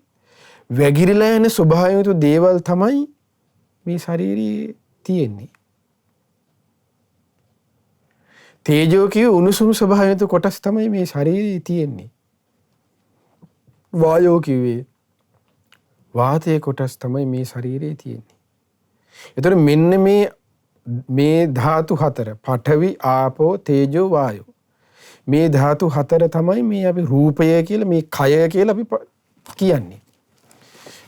වැగిරිලා යන ස්වභාවයෙන් යුතු දේවල් තමයි මේ ශරීරයේ තියෙන්නේ. තේජෝ කිව්වේ උණුසුම් ස්වභාවයෙන් යුතු කොටස් තමයි මේ ශරීරයේ තියෙන්නේ. වායෝ කිව්වේ වාතයේ කොටස් තමයි මේ ශරීරයේ තියෙන්නේ. ඒතර මෙන්න මේ ධාතු හතර පඨවි, ආපෝ, තේජෝ, වායෝ. මේ ධාතු හතර තමයි මේ අපි රූපය කියලා මේ කය කියලා අපි කියන්නේ.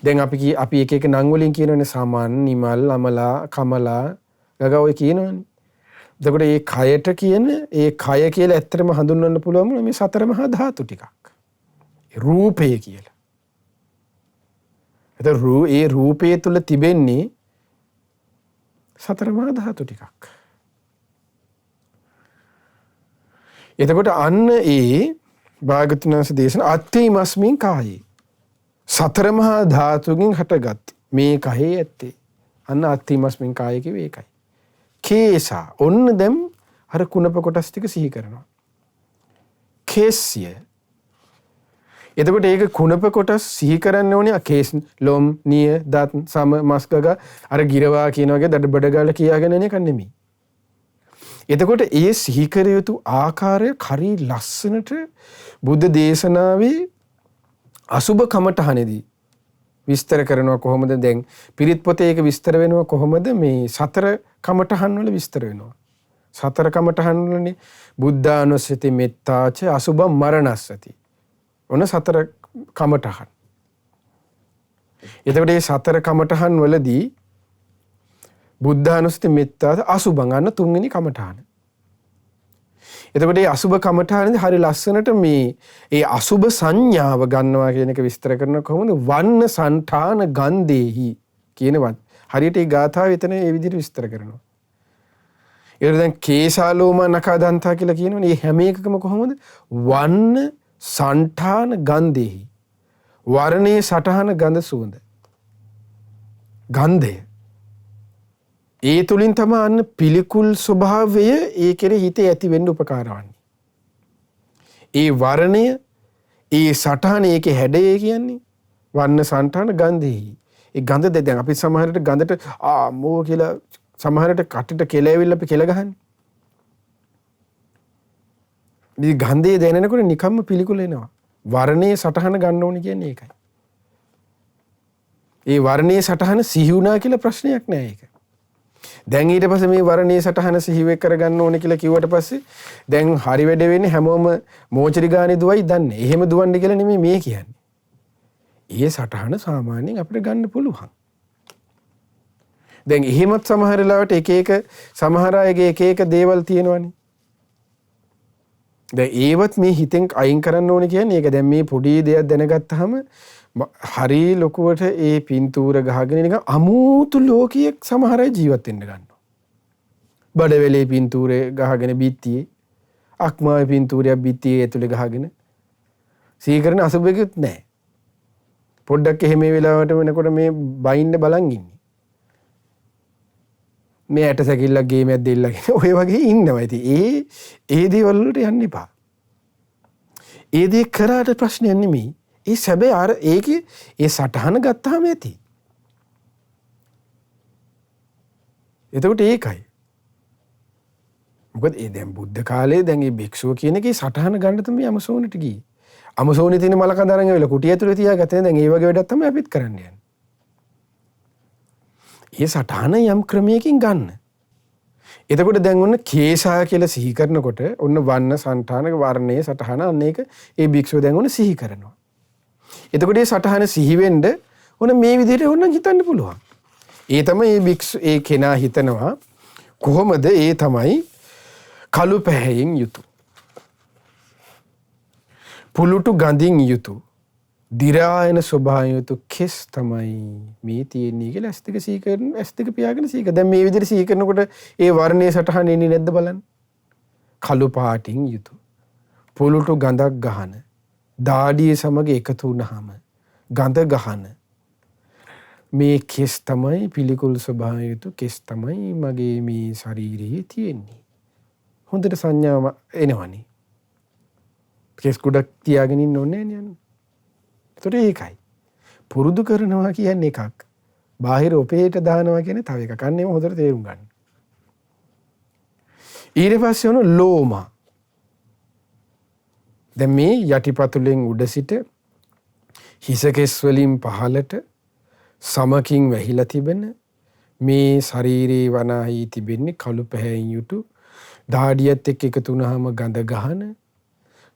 දැන් අපි එක එක නම් වලින් කියනවනේ සමන්, නිමල්, අමලා, කමලා, ගගා ඔය කියනවනේ. එතකොට මේ කයට කියන ඒ කය කියලා ඇත්තටම හඳුන්වන්න පුළුවන් මේ සතර මහා ධාතු ටිකක්. රූපය කියලා. එතකොට ඒ රූපය තුල තිබෙන්නේ සතර මහා ධාතු ටිකක්. එතකොට අන්න ඒ භාගතුන් වහන්සේ දේශන අත්ථීමස්මින් කායේ සතර මහා ධාතුකින් හටගත් මේ කහේ ඇත්තේ අන්න අත්ථීමස්මින් කායේ කිව්වේ ඒකයි. කේසා ඔන්න දැන් අර කුණප කොටස් ටික සිහි කරනවා. කේස්ය. එතකොට ඒක කුණප කොටස් සිහි කරන්න ඕනේ කේස්, ලොම්, නිය, දත්, සම, මස්, ගග අර ගිරවා කියන වගේ දඩ බඩ ගාලා කියාගෙන යන එක නෙමෙයි. එතකොට ඒ සිහි කර යුතු ආකාරය හරි ලස්සනට බුද්ධ දේශනාවේ අසුබ කමඨහනේදී විස්තර කරනවා කොහොමද? දැන් පිරිත් පොතේ ඒක විස්තර වෙනවා කොහොමද? මේ සතර කමඨහන් වල විස්තර වෙනවා. සතර කමඨහන් වලනේ බුද්ධානුස්සති මෙත්තාච අසුබ මරණස්සති. ඔන්න සතර කමඨහන්. එතකොට මේ සතර කමඨහන් වලදී බුද්ධානුස්සති මෙත්තාච අසුබ ගන්න තුන්වෙනි කමඨහන. එතකොට මේ අසුබ කමඨහනේදී හරි ලස්සනට මේ අසුබ සංඥාව ගන්නවා කියන එක විස්තර කරන කොහොමද? වන්න සංඨාන ගන්ධේහි කියනවත් හරියට මේ ගාථාව එතන මේ විදිහට විස්තර කරනවා. ඒකට දැන් කේසාලෝම නඛදන්තා කියලා කියනවනේ. මේ හැම එකකම කොහොමද? වන්න සංඨාන ගන්ධේහි. වර්ණයේ සටහන ගඳ සුවඳ. ගන්ධය. ඒ තුලින් තමයි අන්න පිළිකුල් ස්වභාවය ඒ කෙරෙහි හිතේ ඇති වෙන්න උපකාර වන්නේ. ඒ වර්ණය, ඒ සටහන, ඒකේ හැඩය කියන්නේ වන්න සංඨාන ගන්ධෙහි. ඒ ගඳ දැන් අපි සමහරට ගඳට මෝ කියලා සමහරට කටට කෙලෙවිල්ල අපි කෙල ගහන්නේ. මේ ගන්ධය දැනෙනකොට නිකම්ම පිළිකුල එනවා. වර්ණයේ සටහන ගන්න ඕනේ කියන්නේ ඒකයි. ඒ වර්ණයේ සටහන සිහි වුණා කියලා ප්‍රශ්නයක් නෑ ඒක. දැන් ඊට පස්සේ මේ වර්ණයේ සටහන සිහිව කරගන්න ඕනේ කියලා කිව්වට පස්සේ දැන් හරි වැඩ වෙන්නේ හැමෝම මෝචරි ගානේ දුවයි දන්නේ. එහෙම දුවන්නේ කියලා නෙමෙයි මේ කියන්නේ. ඊයේ සටහන සාමාන්‍යයෙන් අපිට ගන්න පුළුවන්. දැන් එහෙමත් සමහර වෙලාවට එක එක සමහර අයගේ එක එක දේවල් තියෙනවනේ. දැන් ඒවත් මේ හිතෙන් අයින් කරන්න ඕනේ කියන්නේ ඒක. දැන් මේ පොඩි දෙයක් දැනගත්තාම හරි ලොකුවට ඒ පින්තූර ගහගෙන නිකන් අමුතු ලෝකයක් සමහර අය ජීවත් වෙන්න ගන්නවා. බඩවැලේ පින්තූරේ ගහගෙන බිත්තියේ අක්මාවේ පින්තූරයක් බිත්තියේ ඇතුලේ ගහගෙන සීකරන අසුබෙකුත් නැහැ. පොඩ්ඩක් එහෙම මේ වෙලාවට වෙනකොට මේ බයින්න බලන් ඉන්නේ. මේ ඇට සැකිල්ලක් ගේමයක් දෙල්ලගෙන ඔය වගේ ඉන්නවා. ඉතින් ඒ දේවල් වලට යන්න එපා. ඒ දේ කරාට ප්‍රශ්නයක් නෙමෙයි. ඒ සැබෑ අර ඒකේ ඒ සටහන ගත්තාම ඇති. එතකොට ඒකයි. මොකද ඒ දැන් බුද්ධ කාලේ දැන් මේ භික්ෂුව කියන එකේ සටහන ගන්න තමයි අමසෝනට ගියේ. අමසෝනේ තියෙන මල කඳ අරන් ඇවිල්ලා කුටිය ඇතුලේ තියාගත්තේ. දැන් ඒ වගේ වැඩක් තමයි අපිත් කරන්න යන්නේ. ඒ සටහන යම් ක්‍රමයකින් ගන්න. එතකොට දැන් ඔන්න කේසා කියලා සිහි කරනකොට ඔන්න වන්න සංඨානක වර්ණයේ සටහන අන්න ඒක ඒ භික්ෂුව දැන් ඔන්න සිහි කරනවා. එතකොට මේ සටහන සිහි වෙන්න ඔන්න මේ විදිහට ඕනනම් හිතන්න පුළුවන්. ඒ තමයි මේ භික්ෂු ඒ කෙනා හිතනවා කොහොමද ඒ තමයි කළු පැහැයෙන් යුතු. පුලුටු ගඳින් යුතු. දිරායන ස්වභාවයෙන් යුතු කෙස් තමයි මේ තියෙන්නේ කියලා ඇස් දෙක සිහි කරන ඇස් දෙක පියාගෙන සිහි කර. දැන් මේ විදිහට සිහි කරනකොට ඒ වර්ණයේ සටහන එන්නේ නැද්ද බලන්න. කළු පාටින් යුතු. පුලුටු ගඳක් ගහන. දාඩිය සමග එකතු වුණාම ගඳ ගහන මේ කෙස් තමයි පිළිකුල් ස්වභාවයෙන් යුතු කෙස් තමයි මගේ මේ ශරීරයේ තියෙන්නේ. හොඳට සංඥාව එනවනේ. කෙස් ගොඩක් තියාගෙන ඉන්න ඕනේ නෑනේ. ඒතර ඒකයි. පුරුදු කරනවා කියන්නේ එකක්. බාහිර ඔපේට දානවා කියන්නේ තව එකක්. අන්නේම හොඳට තේරුම් ගන්න. ඊට පස්සේ උන ලෝම. දැන් මේ යටිපතුලෙන් උඩ සිට හිස කෙස් වලින් පහළට සමකින් වැහිලා තිබෙන මේ ශරීරේ වනාහි තිබෙන්නේ කළු පැහැයෙන් යුතු දාඩියත් එක්ක එකතු වුණාම ගඳ ගහන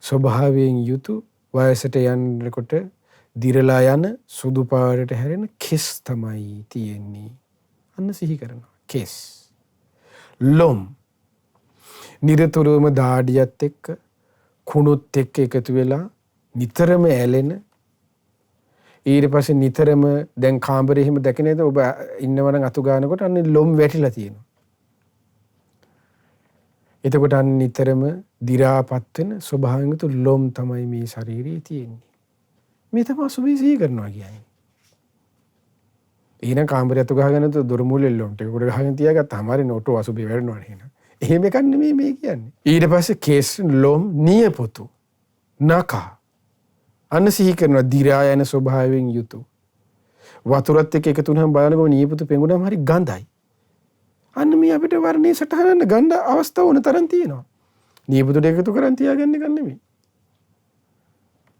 ස්වභාවයෙන් යුතු වයසට යනකොට දිරලා යන සුදු පාටට හැරෙන කෙස් තමයි තියෙන්නේ. අන්න සිහි කරනවා. කෙස්. ලොම්. නිරතුරුවම දාඩියත් එක්ක කුණුත් එක්ක එකතු වෙලා නිතරම ඇලෙන ඊට පස්සේ නිතරම දැන් කාමරේ එහෙම දැක නේද ඔබ ඉන්නවනම් අතු ගන්නකොට අන්න ලොම් වැටිලා තියෙනවා. එතකොට අන්න නිතරම දි รา පත් වෙන ස්වභාවයෙන් තු ලොම් තමයි මේ ශරීරයේ තියෙන්නේ. මේ තමයි අසුභය සිහි කරනවා කියන්නේ. එහෙනම් කාමරේ අතු ගහගෙන දොර මූලෙ ලොම් ටික උඩ ගහගෙන තියාගත්තාම හරි නෝටෝ අසුභය වැඩනවනේ එහෙනම්. එහෙම එකක් නෙමෙයි මේ කියන්නේ. ඊට පස්සේ කේස් ලොම් නියපොතු නඛ අන්න සිහි කරනවා දි รา යන ස්වභාවයෙන් යුතු. වතුරත් එක්ක එකතු වුණාම බලනකො නියපොතු පෙඟුනම හරි ගඳයි. අන්න මේ අපිට වර්ණයේ සටහන ගන්න අවස්ථාව උන තරම් තියෙනවා. නියපොතු දෙක එකතු කරන් තියාගන්න එක නෙමෙයි.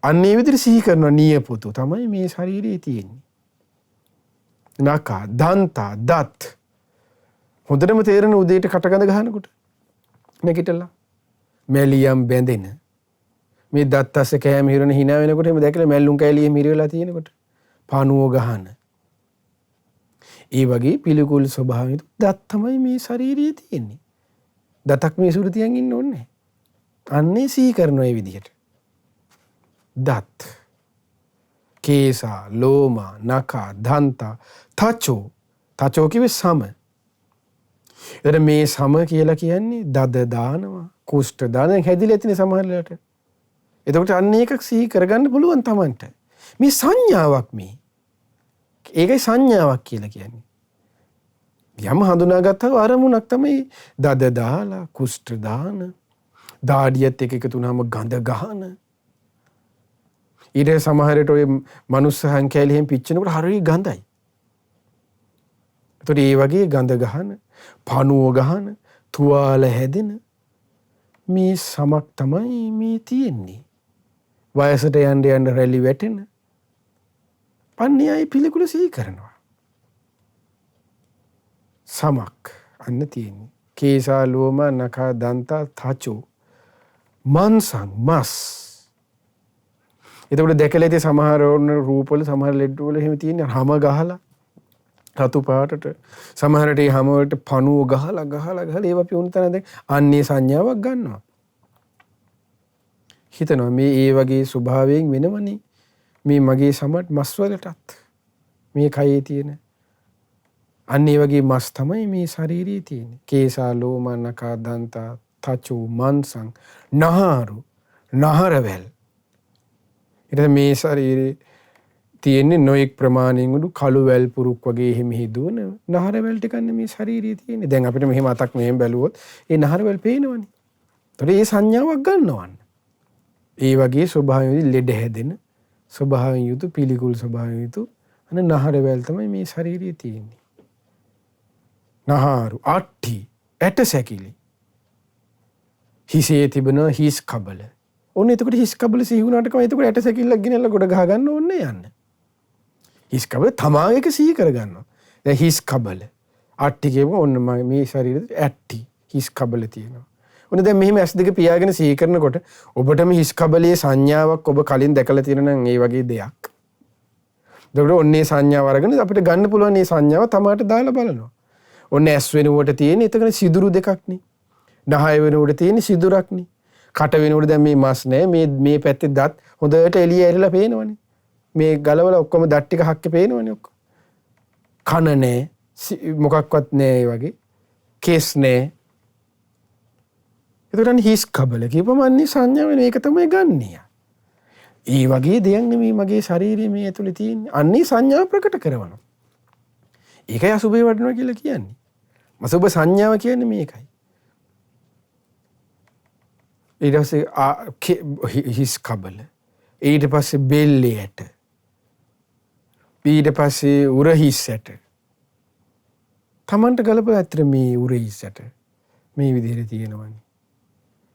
අන්නේ විදිහට සිහි කරනවා නියපොතු තමයි මේ ශරීරයේ තියෙන්නේ. නඛ, දන්තා, දත්. හොඳටම තේරෙන උදේට කටගඳ ගහනකොට නැගිටලා මැලියම් බැඳෙන මේ දත් අස්සේ කෑම හිරන hina වෙනකොට එහෙම දැකලා මැල්ලුම් කැලියෙ මිරි වෙලා තියෙනකොට පණුව ගහන. ඒ වගේ පිළිකුල් ස්වභාවයෙන් දත් තමයි මේ ශරීරයේ තියෙන්නේ. දතක් මේ සුරු තියන් ඉන්න ඕනේ. අන්නේ සිහි කරන ඒ විදිහට. දත්, කේසා, ලෝමා, නඛා, දන්තා, තචෝ. තචෝ කිව්වේ සම. එතන මේ සම කියලා කියන්නේ දද දානවා, කුෂ්ඨ දාන හැදිලා තියෙන සමහරලට. එතකොට අන්න එකක් සිහි කරගන්න පුළුවන් Tamanට. මේ සංඥාවක් මේ. ඒකයි සංඥාවක් කියලා කියන්නේ. යම හඳුනාගත්තා අරමුණක් තමයි දද දාලා, කුෂ්ඨ දාන, දාඩියත් එකතු වුණාම ගඳ ගහන. ඊට සමහරට ඔය මනුස්ස හංකැලියෙන් පිච්චෙනකොට හරිය ගඳයි. එතකොට ඒ වගේ ගඳ ගහන, පණුව ගහන, තුවාල හැදෙන මේ සමක් තමයි මේ තියෙන්නේ. වයසට යන්න යන්න රැලි වැටෙන. පන්නේයි පිළිකුල සිහි කරනවා. සමක් අන්න තියෙන්නේ. කේසා, ලෝමා, නඛා, දන්තා, තචෝ. මන්සං මස්. එතකොට දැකලා ඉතින් සමහර රූපවල සමහර ලෙඩවල එහෙම තියෙන හැම ගහලා රතු පාටට සමහරට ඒ හැම වලට පණුව ගහලා ඒවා පියුණු තැන දැන් අන්නේ සංඥාවක් ගන්නවා. හිතනවා මේ ඒ වගේ ස්වභාවයෙන් වෙනවනේ මේ මගේ සමත් මස් වලටත් මේ කයේ තියෙන අන්නේ වගේ මස් තමයි මේ ශරීරයේ තියෙන්නේ. කේසා, ලෝමා, නඛා, දන්තා, තචෝ, මන්සං, නහාරු, නහරවැල්. ඊට මේ ශරීරේ තියෙන්නේ නොඑක් ප්‍රමාණයෙන් උඩු කළු වැල් පුරුක් වගේ එහෙම හිදුවන නහර වැල් ටිකන්නේ මේ ශරීරයේ තියෙන්නේ. දැන් අපිට මෙහෙම අතක් මෙහෙම බැලුවොත් ඒ නහර වැල් පේනවනේ. ඒතකොට ඒ සංඥාවක් ගන්නවන්න. ඒ වගේ ස්වභාවයෙන් ලෙඩ හැදෙන ස්වභාවයෙන් යුතු පිළිකුල් ස්වභාවයෙන් යුතු අන නහර වැල් තමයි මේ ශරීරයේ තියෙන්නේ. නහාරු, අට්ටි, ඇට සැකිලි. හිසේ තිබෙන හිස් කබල. ඔන්න එතකොට හිස් කබල සිහි වුණාට කම එතකොට ඇට සැකිල්ලක් ගෙනල්ලා ගොඩ ගහ ගන්න ඕනේ යන්න. හිස් කබල තමාගේක සිහි කර ගන්නවා. දැන් හිස් කබල අට්ටි කියමු ඔන්න මේ ශරීරෙට ඇට්ටි හිස් කබල තියෙනවා. ඔන්න දැන් මෙහෙම S2 පියාගෙන සිහි කරනකොට ඔබටම හිස් කබලයේ සංඥාවක් ඔබ කලින් දැකලා තියෙන නම් ඒ වගේ දෙයක්. එතකොට ඔන්නේ සංඥාව අරගෙන අපිට ගන්න පුළුවන් මේ සංඥාව තමාට දාලා බලනවා. ඔන්න S වෙනුවට තියෙන එතන සිදුරු දෙකක්නේ. නහය වෙනුවට තියෙන සිදුරක්නේ. කට වෙනුවට දැන් මේ මස් නැහැ මේ පැත්තේ දත් හොඳට එළිය ඇරිලා පේනවනේ. මේ ගලවල ඔක්කොම දත් ටික හක්කේ පේනවනේ ඔක්කොම. කන නැහැ මොකක්වත් නැහැ ඒ වගේ. කේස් නැහැ. ඒතරන් හිස් කබල කියපම අන්නේ සංඥා වෙන එක තමයි ගන්නිය. ඒ වගේ දෙයක් නෙමෙයි මගේ ශරීරයේ මේ ඇතුලේ තියෙන්නේ. අන්නේ සංඥා ප්‍රකට කරනවා. ඒකයි අසුබේ වඩනවා කියලා කියන්නේ. අසුබ සංඥාව කියන්නේ මේකයි. ඊට පස්සේ හිස් කබල. ඊට පස්සේ බෙල්ලයට. ඊට පස්සේ උරහිස්සට. තමන්ට ගලපලා ඇත්තට මේ උරහිස්සට මේ විදිහට තියෙනවනේ.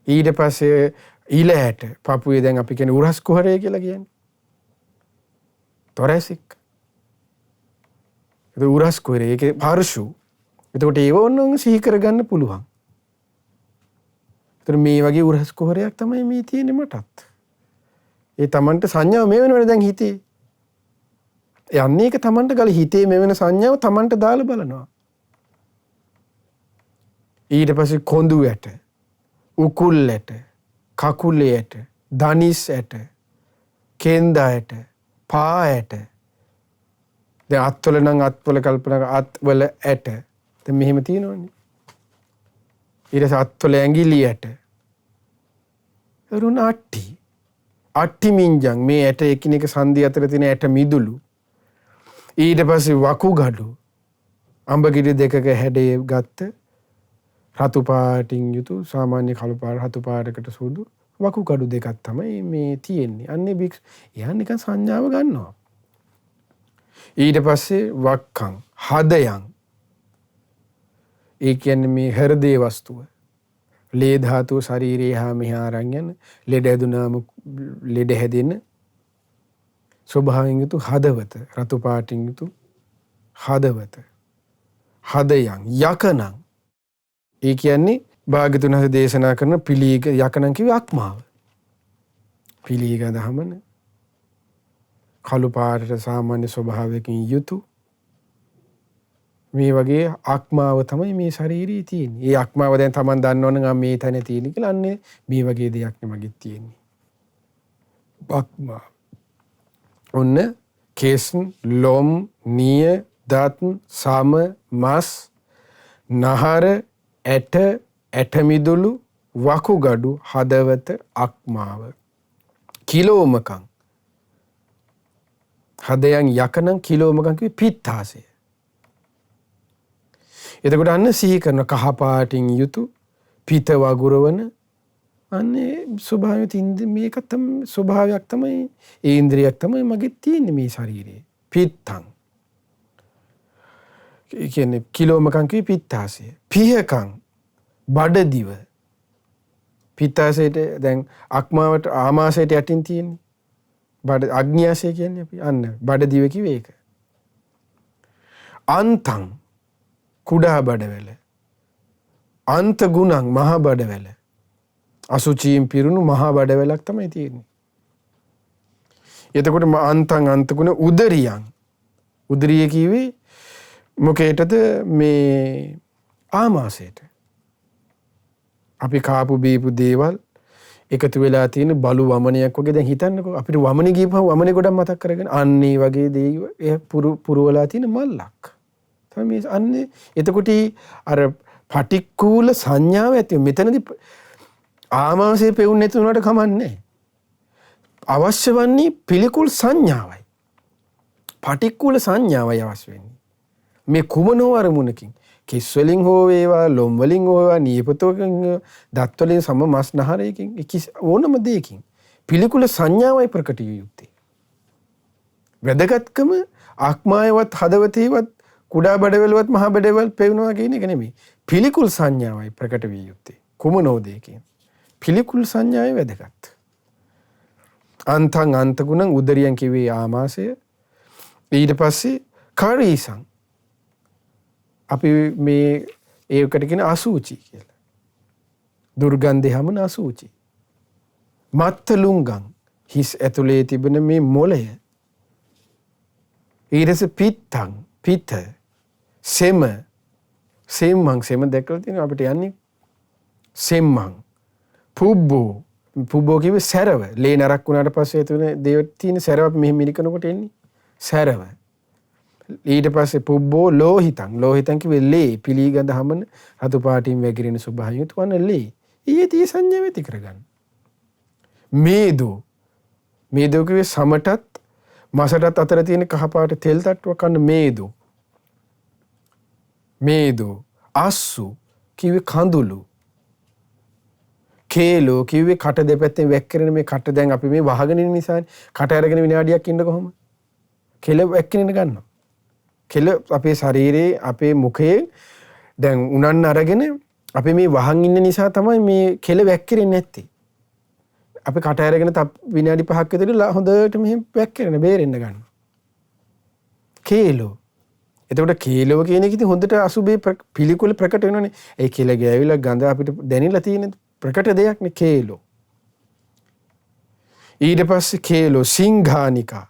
ඊට පස්සේ ඊලයට පපුවේ දැන් අපි කියන්නේ උරස් කුහරය කියලා කියන්නේ. තොරැසික්. ඒක උරස් කුහරය ඒකේ පාර්ශු. එතකොට ඒව ඕනනම් සිහි කරගන්න පුළුවන්. ඒතර මේ වගේ උරස් කුහරයක් තමයි මේ තියෙන්නේ මටත්. ඒ තමන්ට සංඥාව මේ වෙනවනේ දැන් හිතේ. යන්නේ ඒක තමන්ට ගල හිතේ මේ වෙන සංඥාව තමන්ට දාලා බලනවා. ඊට පස්සේ කොඳු ඇට, උකුල් ඇට, කකුලේ ඇට, දනිස් ඇට, කෙන්ද ඇට, පා ඇට. දැන් අත්වල නම් අත්වල කල්පනා අත්වල ඇට. දැන් මෙහෙම තියෙනවනේ. ඊට පස්සේ අත්වල ඇඟිලි ඇට. එරුණ අට්ටි. අට්ටි මින්ජන් මේ ඇට එකිනෙක සංදි අතර තියෙන ඇට මිදුළු. ඊට පස්සේ වකුගඩු. අඹ ගෙඩි දෙකක හැඩය ගත්ත රතු පාටින් යුතු සාමාන්‍ය කළු පාට රතු පාටකට සුදු වකුගඩු දෙකක් තමයි මේ තියෙන්නේ. අන්නේ බික්ස් එයා නිකන් සංඥාව ගන්නවා. ඊට පස්සේ වක්කම් හදයන්. ඒ කියන්නේ මේ හෘදේ වස්තුව. ලේ ධාතුව ශරීරයේ හා මෙහා අරන් යන ලෙඩ හැදුනාම ලෙඩ හැදෙන ස්වභාවයෙන් යුතු හදවත, රතු පාටින් යුතු හදවත. හදයන් යකනං. ඒ කියන්නේ භාග්‍යතුන් වහන්සේ දේශනා කරන පිළිග යකනං කිව්වේ අක්මාව. පිළිග දහමන කළු පාටට සාමාන්‍ය ස්වභාවයකින් යුතු මේ වගේ අක්මාව තමයි මේ ශරීරයේ තියෙන්නේ. ඒ අක්මාව දැන් Taman දන්නවනම් මේ තැන තියෙන කියලා අන්නේ මේ වගේ දෙයක් නෙමෙයි තියෙන්නේ. අක්මාව. ඔන්න කේස්, ලොම්, නිය, දත්, සම, මස්, නහර, ඇට, ඇටමිදුළු, වකුගඩු, හදවත, අක්මාව. කිලෝමකං. හදයන් යකනං කිලෝමකං කිව්වේ පිත්තාසය. එතකොට අන්න සිහි කරන කහ පාටින් යුතු පිත වගුරවන අන්නේ ස්වභාවය තින්ද මේක තමයි ස්වභාවයක් තමයි ඒ ඉන්ද්‍රියක් තමයි මගේ තියෙන්නේ මේ ශරීරයේ. පිත්තං. ඒ කියන්නේ කිලෝමකං කිව්වේ පිත්තාසය. පිහකං බඩදිව. පිත්තාසයට දැන් අක්මාවට ආමාශයට යටින් තියෙන්නේ. බඩ අග්න්‍යාශය කියන්නේ අපි අන්න බඩදිව කිව්වේ ඒක. අන්තං කුඩා බඩවැල. අන්ත ගුණං මහ බඩවැල. අසුචීන් පිරුණු මහා බඩවැලක් තමයි තියෙන්නේ. එතකොට අන්තං අන්ත ගුණ උදරියං. උදරිය කිව්වේ මොකේටද මේ ආමාශයට. අපි කාපු බීපු දේවල් එකතු වෙලා තියෙන බලු වමනයක් වගේ. දැන් හිතන්නකෝ අපිට වමනේ ගිහපුවම වමනේ ගොඩක් මතක් කරගෙන අන්න ඒ වගේ දේ පුරවලා තියෙන මල්ලක්. තමයි අන්නේ එතකොට අර පටික්කුල සංඥාව ඇති මෙතනදී ආමාශය පෙවුන්නේ නැති උනට කමන්නේ. අවශ්‍ය වන්නේ පිළිකුල් සංඥාවයි. පටික්කුල සංඥාවයි අවශ්‍ය වෙන්නේ. මේ කුමනෝ අරමුණකින් කිස් වලින් හෝ වේවා, ලොම් වලින් හෝ වේවා, නියපොතකින්, දත් වලින් සම මස් නහරයකින් ඕනම දෙයකින් පිළිකුල සංඥාවයි ප්‍රකට විය යුත්තේ. වැදගත්කම ආත්මායවත් හදවතේවත් කුඩා බඩවැලවත් මහ බඩවැල් පෙවුනවා කියන එක නෙමෙයි. පිළිකුල් සංඥාවයි ප්‍රකට විය යුත්තේ. කුමනෝ දෙයකින් පිළිකුල් සංඥාවයි වැදගත්. අන්තං අන්ත ගුණං උදරියන් කිව්වේ ආමාශය. ඊට පස්සේ කාරීසං අපි මේ ඒකට කියන අසුචි කියලා. දුර්ගන්ධය හැමන අසුචි. මත්තලුංගං හිස් ඇතුලේ තිබෙන මේ මොළය. ඊටස පිත්තං පිත සෙම සෙම්මං සෙම දැකලා තියෙනවා අපිට යන්නේ සෙම්මං පුබ්බෝ පුබ්බෝ කිව්වේ සැරව. ලේ නරක් වුණාට පස්සේ එතන දේව තියෙන සැරව අපි මෙහෙම මිරිකනකොට එන්නේ සැරව. ඊට පස්සේ පුබ්බෝ ලෝහිතං. ලෝහිතං කිව්වේ ලේ පිළිගඳ හමන රතු පාටින් වැగిරෙන ස්වභාවය තුන ලේ. ඊයේ සංඥා වෙති කරගන්න. මේදෝ. මේදෝ කිව්වේ සමටත් මසටත් අතර තියෙන කහ පාට තෙල් තට්ටුවක් කන්න මේදෝ. මේදෝ. අස්සු කිව්වේ කඳුළු. කේලෝ කිව්වේ කට දෙපැත්තෙන් වැක්කිරෙන මේ කට දැන් අපි මේ වහගෙන ඉන්න නිසානේ. කට අරගෙන විනාඩියක් ඉන්න කොහොම? කෙල වැක්කිරෙන්න ගන්නවා. කෙල අපේ ශරීරයේ අපේ මුඛයේ දැන් උනන්න අරගෙන අපි මේ වහන් ඉන්න නිසා තමයි මේ කෙල වැක්කිරෙන්නේ නැත්තේ. අපි කට අරගෙන විනාඩි 5ක් විතර හොඳට මෙහෙම වැක්කිරෙන බේරෙන්න ගන්නවා. කේලෝ. එතකොට කේලෝ කියන එක ඉතින් හොඳට අසුබේ පිළිකුල ප්‍රකට වෙනවනේ. ඒ කෙල ගෑවිලා ගඳ අපිට දැනෙලා තියෙන ප්‍රකට දෙයක් නේ කේලෝ. ඊට පස්සේ කේලෝ සිංඝානිකා.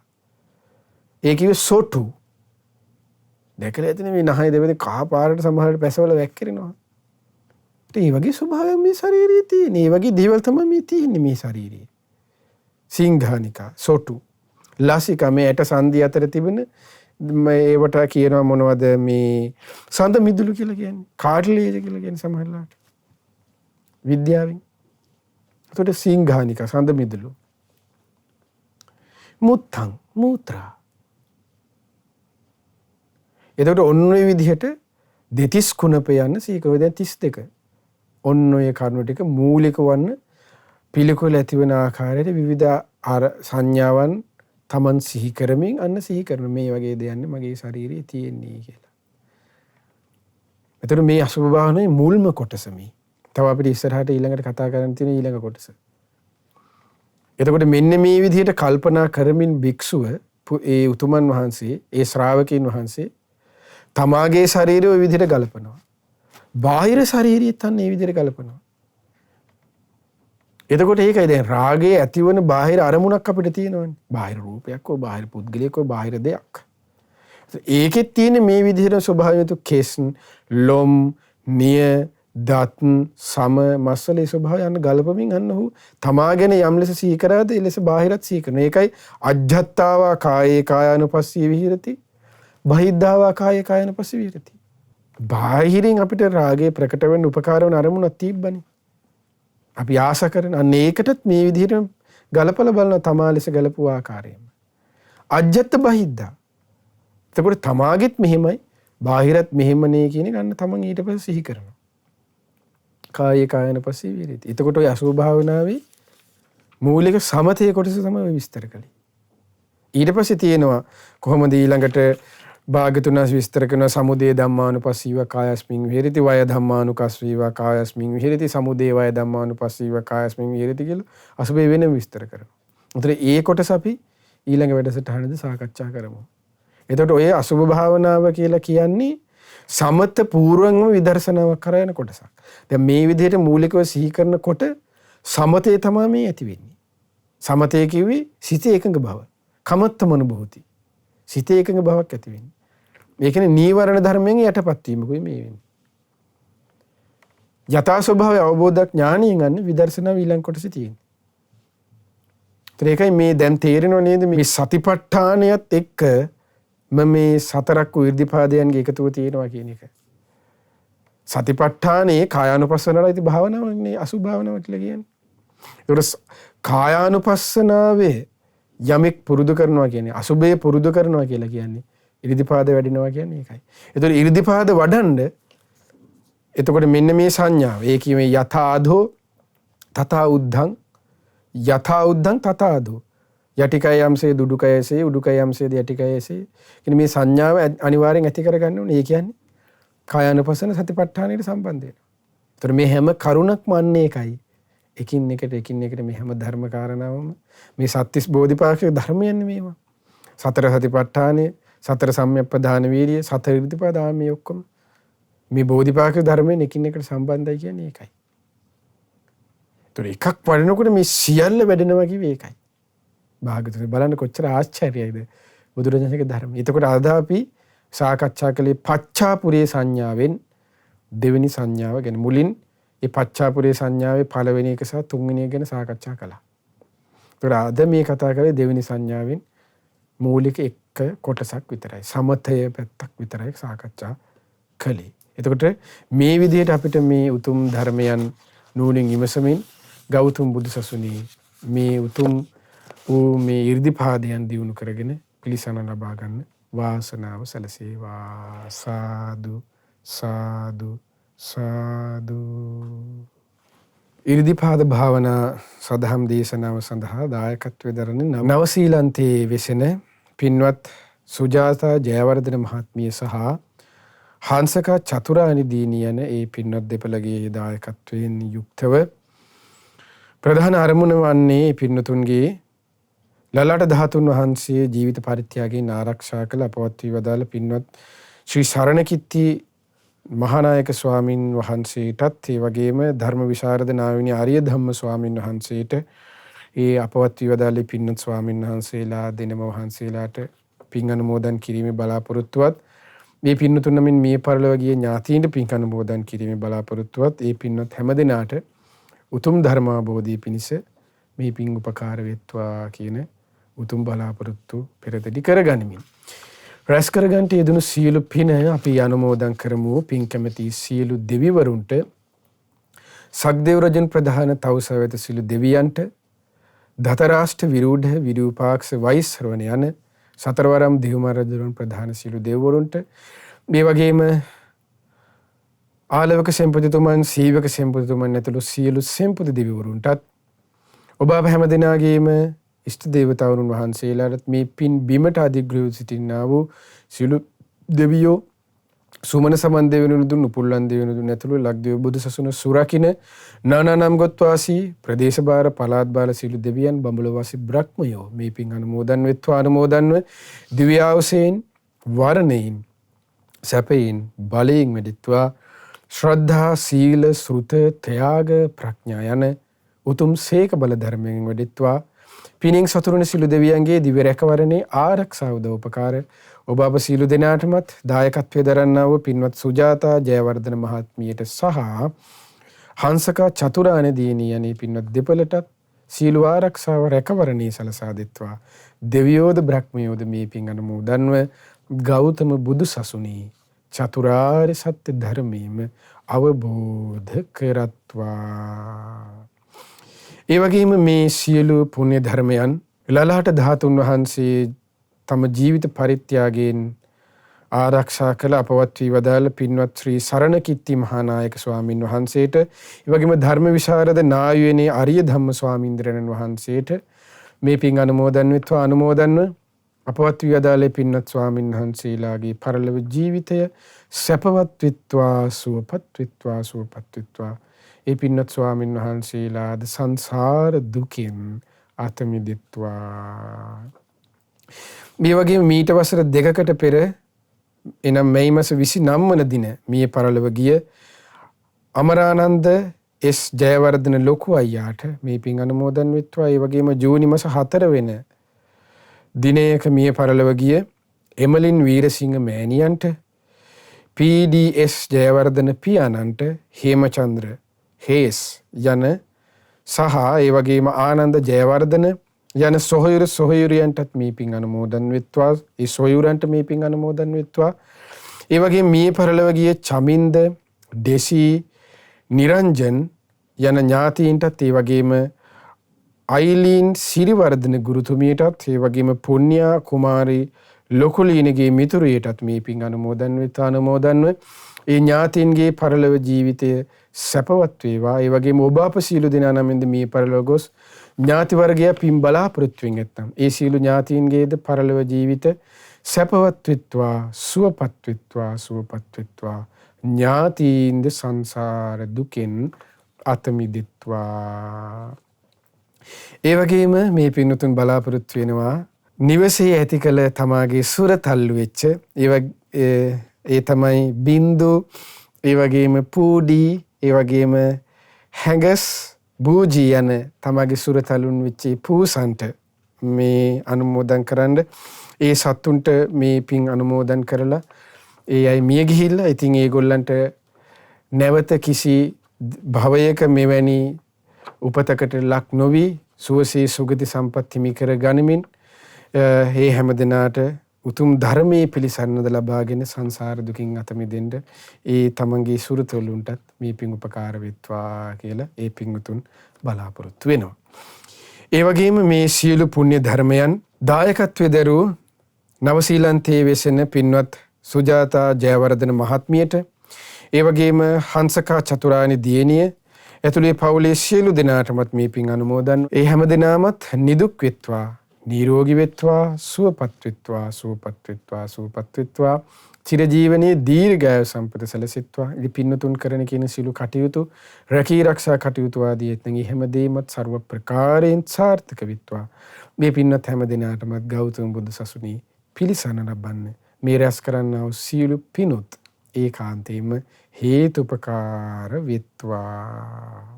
ඒ කිව්වේ සොටු. දැකලා ඇතිනේ මේ නහය දෙපැත්තේ කහ පාරට සමහරට පැසවල වැක්කිරෙනවා. ඒ වගේ ස්වභාවයක් මේ ශරීරයේ තියෙන. ඒ වගේ දේවල් තමයි මේ තියෙන්නේ මේ ශරීරයේ. සිංඝානිකා සොටු. ලාසිකා මේ ඇට සංදි අතර තිබෙන ඒවට කියනවා මොනවද මේ සඳ මිදුළු කියලා කියන්නේ. කාර්ටිලේජ් කියලා කියන්නේ සමහරලාට. විද්‍යාවෙන්. ඒකට සිංඝානිකා සඳ මිදුළු. මුත්තං මූත්‍රා. එතකොට ඔන්න ඔය විදිහට දෙතිස් කුණප යන සීකව දැන් 32. ඔන්න ඔය කරුණු ටික මූලික වන්න පිළිකුල ඇති වෙන ආකාරයට විවිධ සංඥාවන් Taman සිහි කරමින් අන්න සිහි කරන මේ වගේ දෙයක් මගේ ශරීරයේ තියෙන්නේ කියලා. එතකොට මේ අසුභ භාවනාවේ මුල්ම කොටස මේ. තව අපිට ඉස්සරහට ඊළඟට කතා කරන්න තියෙන ඊළඟ කොටස. එතකොට මෙන්න මේ විදිහට කල්පනා කරමින් භික්ෂුව ඒ උතුමන් වහන්සේ ඒ ශ්‍රාවකයන් වහන්සේ තමාගේ ශරීරය ওই විදිහට ගලපනවා. බාහිර ශරීරයත් අන්න ඒ විදිහට ගලපනවා. එතකොට ඒකයි දැන් රාගයේ ඇතිවන බාහිර අරමුණක් අපිට තියෙනවනේ. බාහිර රූපයක් හෝ බාහිර පුද්ගලයෙක් හෝ බාහිර දෙයක්. ඒකෙත් තියෙන මේ විදිහට ස්වභාවයතු කෙස්, ලොම්, නිය, දත්, සම, මස්සලේ ස්වභාවය යන ගලපමින් අන්න ඔහු තමාගෙන යම් ලෙස සිහි කරාද ඒ ලෙස බාහිරත් සිහි කරන. ඒකයි අජ්ජත්තාවා කායේ කායානුපස්සී විහෙරති, බහිද්ධාවා කායේ කායානුපස්සී විහෙරති. බාහිරින් අපිට රාගයේ ප්‍රකට වෙන්න උපකාර වන අරමුණක් තිබ්බනේ. අපි ආස කරන අන්න ඒකටත් මේ විදිහට ගලපලා බලන තමා ලෙස ගලපුව ආකාරයෙන්ම. අජ්ජත් බහිද්ධා. එතකොට තමාගෙත් මෙහෙමයි බාහිරත් මෙහෙමනේ කියන එක අන්න තමන් ඊට පස්සේ සිහි කරනවා. කායේ කායනුපස්සී විහෙරති. එතකොට ඔය අසුභ භාවනාවේ මූලික සමතේ කොටස තමයි විස්තර කළේ. ඊට පස්සේ තියෙනවා කොහොමද ඊළඟට භාගතුනස් විස්තර කරන සමුදය ධම්මානුපස්සීව කායස්මින් විහෙරති, වය ධම්මානුකස්සීව කායස්මින් විහෙරති, සමුදය වය ධම්මානුපස්සීව කායස්මින් විහෙරති කියලා අසුභේ වෙනම විස්තර කරනවා. උතර ඒ කොටස අපි ඊළඟ වැඩසටහනේදී සාකච්ඡා කරමු. එතකොට ඔය අසුභ භාවනාව කියලා කියන්නේ සමත පූර්වංගම විදර්ශනාවක් කරා යන කොටසක්. දැන් මේ විදිහට මූලිකව සිහි කරනකොට සමතේ තමයි මේ ඇති වෙන්නේ. සමතේ කිව්වේ සිතේ එකඟ බව. කමත්තම අනුභූති. සිතේ එකඟ බවක් ඇති වෙන්නේ. මේ කියන්නේ නීවරණ ධර්මයෙන් යටපත් වීමකුයි මේ වෙන්නේ. යථා ස්වභාවය අවබෝධ ඥානියෙන් ගන්න විදර්ශනාව ඊළඟ කොටසේ තියෙන්නේ. ඒකයි මේ දැන් තේරෙනව නේද මේ සතිපට්ඨානයත් එක්ක මේ සතරක් ඊර්ධිපාදයන්ගේ එකතුව තියෙනවා කියන එක. සතිපට්ඨානේ කායානුපස්සනාවයි භාවනාවනේ අසුභ භාවනාව කියලා කියන්නේ. ඒකට කායානුපස්සනාවේ යමෙක් පුරුදු කරනවා කියන්නේ අසුභය පුරුදු කරනවා කියලා කියන්නේ ඊර්ධිපාද වැඩිනවා කියන්නේ ඒකයි. ඒතකොට ඊර්ධිපාද වඩන්න එතකොට මෙන්න මේ සංඥාව. ඒ කියන්නේ යථාධෝ තථා උද්ධං යථා උද්ධං තථා අධෝ. යටිකය යම්සේ දුඩුකයසේ උඩුකය යම්සේ යටිකයසේ කියන මේ සංඥාව අනිවාර්යෙන් ඇති කරගන්න ඕනේ. ඒ කියන්නේ කායානුපස්සන සතිපට්ඨානයට සම්බන්ධ වෙනවා. ඒතර මේ හැම කරුණක්ම අන්නේ එකයි. එකින් එකට මේ හැම ධර්ම කාරණාවම මේ සත්‍තිස් බෝධිපාක්ෂික ධර්මයන්නේ මේවා. සතර සතිපට්ඨානය, සතර සම්‍යක්ප්‍රදාන වීර්ය, සතර ඉර්ධිපාදා මේ ඔක්කොම මේ බෝධිපාක්ෂික ධර්මයෙන් එකින් එකට සම්බන්ධයි කියන්නේ ඒකයි. ඒතර එකක් වඩනකොට මේ සියල්ල වැඩෙනවා කිව්වේ ඒකයි. භාගතුනේ බලන්න කොච්චර ආශ්චර්යයිද බුදුරජාණන්ගේ ධර්මය. එතකොට අද අපි සාකච්ඡා කළේ පච්චාපුරේ සංඥාවෙන් දෙවෙනි සංඥාව ගැන. මුලින් ඒ පච්චාපුරේ සංඥාවේ පළවෙනි එක සහ තුන්වෙනි එක ගැන සාකච්ඡා කළා. ඒතකොට අද මේ කතා කරේ දෙවෙනි සංඥාවෙන් මූලික එක කොටසක් විතරයි. සමතය පැත්තක් විතරයි සාකච්ඡා කළේ. එතකොට මේ විදිහට අපිට මේ උතුම් ධර්මයන් නුවණින් විමසමින් ගෞතම බුදුසසුනේ මේ උතුම් වූ මේ ඊර්ධිපාදයන් දියුණු කරගෙන පිළිසන ලබා ගන්න වාසනාව සැලසේවා. සාදු සාදු සාදු. ඊර්ධිපාද භාවනා සදහම් දේශනාව සඳහා දායකත්වයෙන් දරන නවසීලන්තයේ වෙසෙන පින්වත් සුජාතා ජයවර්ධන මහත්මිය සහ හංසක චතුරානි දීනි යන ඒ පින්වත් දෙපළගේ දායකත්වයෙන් යුක්තව ප්‍රධාන අරමුණ වන්නේ පින්නතුන්ගේ ලලාට ධාතුන් වහන්සේ ජීවිත පරිත්‍යාගයෙන් ආරක්ෂා කළ අපවත් වී වදාළ පින්වත් ශ්‍රී සරණකිත්ති මහානායක ස්වාමින් වහන්සේටත් ඒ වගේම ධර්ම විශාරද නාවිනී ආර්ය ධම්ම ස්වාමින් වහන්සේට ඒ අපවත් වී වදාළ පින්වත් ස්වාමින් වහන්සේලා දෙනම වහන්සේලාට පින් අනුමෝදන් කිරීමේ බලාපොරොත්තුවත් මේ පින්නතුන් නමින් මේ පරලොව ගිය ඥාතීන්ට පින් අනුමෝදන් කිරීමේ බලාපොරොත්තුවත් ඒ පින්වත් හැමදෙනාට උතුම් ධර්මාබෝධය පිණිස මේ පින් උපකාර වෙත්වා කියන උතුම් බලාපොරොත්තු පෙරදරි කරගනිමින් රැස් කරගන්ට යෙදුණු සියලු පින අපි අනුමෝදන් කරමු. පින් කැමැති සියලු දෙවිවරුන්ට, සක්දේව රජුන් ප්‍රධාන තවුසවෙත සියලු දෙවියන්ට, ධතරාෂ්ඨ විරූඪ විරූපාක්ෂ වෛශ්‍රවණ යන සතරවරම් දෙවිවරුන් ප්‍රධාන සියලු දෙවිවරුන්ට, මේ වගේම ආලවක සෙන්පතිතුමන්, සීවක සෙන්පතිතුමන් ඇතුළු සියලු සෙන්පති දෙවිවරුන්ටත් ඔබ අප හැම දෙනාගේම ඉෂ්ට දේවතාවුන් වහන්සේලාට මේ පින් බිමට අධිග්‍රහව සිටින්නා වූ සියලු දෙවියෝ සුමන සමන් දෙවෙනුදු නුපුල්ලන් දෙවෙනුදු ඇතුළු ලක්දිව බුදු සසුන සුරකින නානම් ගොත්වාසී ප්‍රදේශ භාර පළාත් බාල සියලු දෙවියන් බඹලවාසී බ්‍රහ්මයෝ මේ පින් අනුමෝදන් වෙත්වා අනුමෝදන්ව දිව්‍යාවසයෙන් වරණයෙන් සැපයෙන් බලයෙන් වෙදිත්වා ශ්‍රද්ධා සීල සෘත ත්‍යාග ප්‍රඥා යන උතුම් සේක බල ධර්මයෙන් වෙදිත්වා පිනින් සතුරුන සියලු දෙවියන්ගේ දිව්‍ය රැකවරණේ ආරක්ෂා උදව්පකාර ඔබ අප සියලු දෙනාටමත් දායකත්වයේ දරන්නා වූ පින්වත් සුජාතා ජයවර්ධන මහත්මියට සහ හංසකා චතුරාර්ය දියණිය යනී පින්වත් දෙපළටත් සියලු ආරක්ෂාව රැකවරණේ සලසා දෙත්වා දෙවියෝද බ්‍රහ්මයෝද මේ පින් අනුමෝදන්ව ගෞතම බුදු සසුනේ චතුරාර්ය සත්‍ය ධර්මයේම අවබෝධ කරත්වා. ඒ වගේම මේ සියලු පුණ්‍ය ධර්මයන් ලලාට ධාතුන් වහන්සේ තම ජීවිත පරිත්‍යාගයෙන් ආරක්ෂා කළ අපවත් වී වදාළ පින්වත් ශ්‍රී සරණකිත්ති මහානායක ස්වාමින් වහන්සේට, ඒ වගේම ධර්ම විශාරද නායුවනේ අරිය ධම්ම ස්වාමීන්ද්‍රයන් වහන්සේට මේ පින් අනුමෝදන් වෙත්වා. අනුමෝදන්ව අපවත් වී වදාළේ පින්වත් ස්වාමින් වහන්සේලාගේ පරලොව ජීවිතය සැපවත් විත්වා සුවපත් විත්වා සුවපත් විත්වා. ඒ පින්වත් ස්වාමින් වහන්සේලාද සංසාර දුකින් අත මිදෙත්වා. මේ වගේම මීට වසර 2කට පෙර එනම් මැයි මාස 29 වන දින මිය පරලොව ගිය අමරානන්ද එස් ජයවර්ධන ලොකු අයියාට මේ පින් අනුමෝදන් වෙත්වා. ඒ වගේම ජූනි මාස 4 වෙන දිනයක මිය පරලොව ගිය එමලින් වීරසිංහ මෑණියන්ට, පී.ඩී.එස් ජයවර්ධන පියාණන්ට, හේමචන්ද්‍ර හේස් යන සහ ඒ වගේම ආනන්ද ජයවර්ධන යන සොහොයුරියන්ටත් මේ පින් අනුමෝදන් වෙත්වා. ඒ සොහොයුරන්ට මේ පින් අනුමෝදන් වෙත්වා. ඒ වගේම මිය පරලොව ගිය චමින්ද, ඩෙසි, නිරංජන් යන ඥාතීන්ටත්, ඒ වගේම අයිලීන් සිරිවර්ධන ගුරුතුමියටත්, ඒ වගේම පුණ්‍යා කුමාරී ලොකුලීනගේ මිතුරියටත් මේ පින් අනුමෝදන් වෙත්වා. අනුමෝදන්ව ඒ ඥාතීන්ගේ පරලොව ජීවිතය සැපවත් වේවා. ඒ වගේම ඔබ අප සියලු දෙනා නමින්ද මේ පරලොව ගොස් ඥාති වර්ගය පින් බලාපොරොත්තු වෙන් ඇතනම් ඒ සියලු ඥාතීන්ගේද පරලොව ජීවිත සැපවත් වෙත්වා සුවපත් වෙත්වා සුවපත් වෙත්වා. ඥාතීන්ද සංසාර දුකෙන් අත මිදෙත්වා. ඒ වගේම මේ පින්තුන් බලාපොරොත්තු වෙනවා නිවසේ ඇති කළ තමාගේ සුර තල්ලු වෙච්ච ඒ තමයි බින්දු, ඒ වගේම පූඩි, ඒ වගේම හැඟස්, බූජී යන තමාගේ සුර තලුන් වෙච්ච පූසන්ට මේ අනුමෝදන් කරන්න. ඒ සත්තුන්ට මේ පින් අනුමෝදන් කරලා ඒ අය මිය ගිහිල්ලා ඉතින් ඒගොල්ලන්ට නැවත කිසි භවයක මෙවැනි උපතකට ලක් නොවි සුවසේ සුගති සම්පත් හිමි කර ගනිමින් ඒ හැම දිනාට උතුම් ධර්මයේ පිළිසරණද ලබාගෙන සංසාර දුකින් අත මිදෙන්න ඒ තමන්ගේ සුරතලුන්ටත් මේ පින් උපකාර වෙත්වා කියලා ඒ පින්තුන් බලාපොරොත්තු වෙනවා. ඒ වගේම මේ සියලු පුණ්‍ය ධර්මයන් දායකත්වයේ දරූ නවසීලන්තයේ වෙසෙන පින්වත් සුජාතා ජයවර්ධන මහත්මියට, ඒ වගේම හංසකා චතුරාර්ය දියණිය ඇතුළේ පවුලේ සියලු දෙනාටමත් මේ පින් අනුමෝදන්. ඒ හැම දිනාමත් නිදුක් වෙත්වා, නිරෝගී වෙත්වා, සුවපත් වෙත්වා, සුවපත් වෙත්වා, සුවපත් වෙත්වා. චිරජීවනයේ දීර්ඝායු සම්පත සැලසෙත්වා. ඉතින් පින්නතුන් කරන කියන සියලු කටයුතු රැකී ආරක්ෂා කටයුතු ආදී එතන හැමදේමත් ਸਰව ප්‍රකාරයෙන් සාර්ථක වෙත්වා. මේ පින්නත් හැම දිනාටමත් ගෞතම බුදු සසුනේ පිළිසරණ ලබන්නේ මේ රැස් කරන්නා වූ සියලු පිනුත් ඒකාන්තයෙන්ම හේතුපකාර වෙත්වා.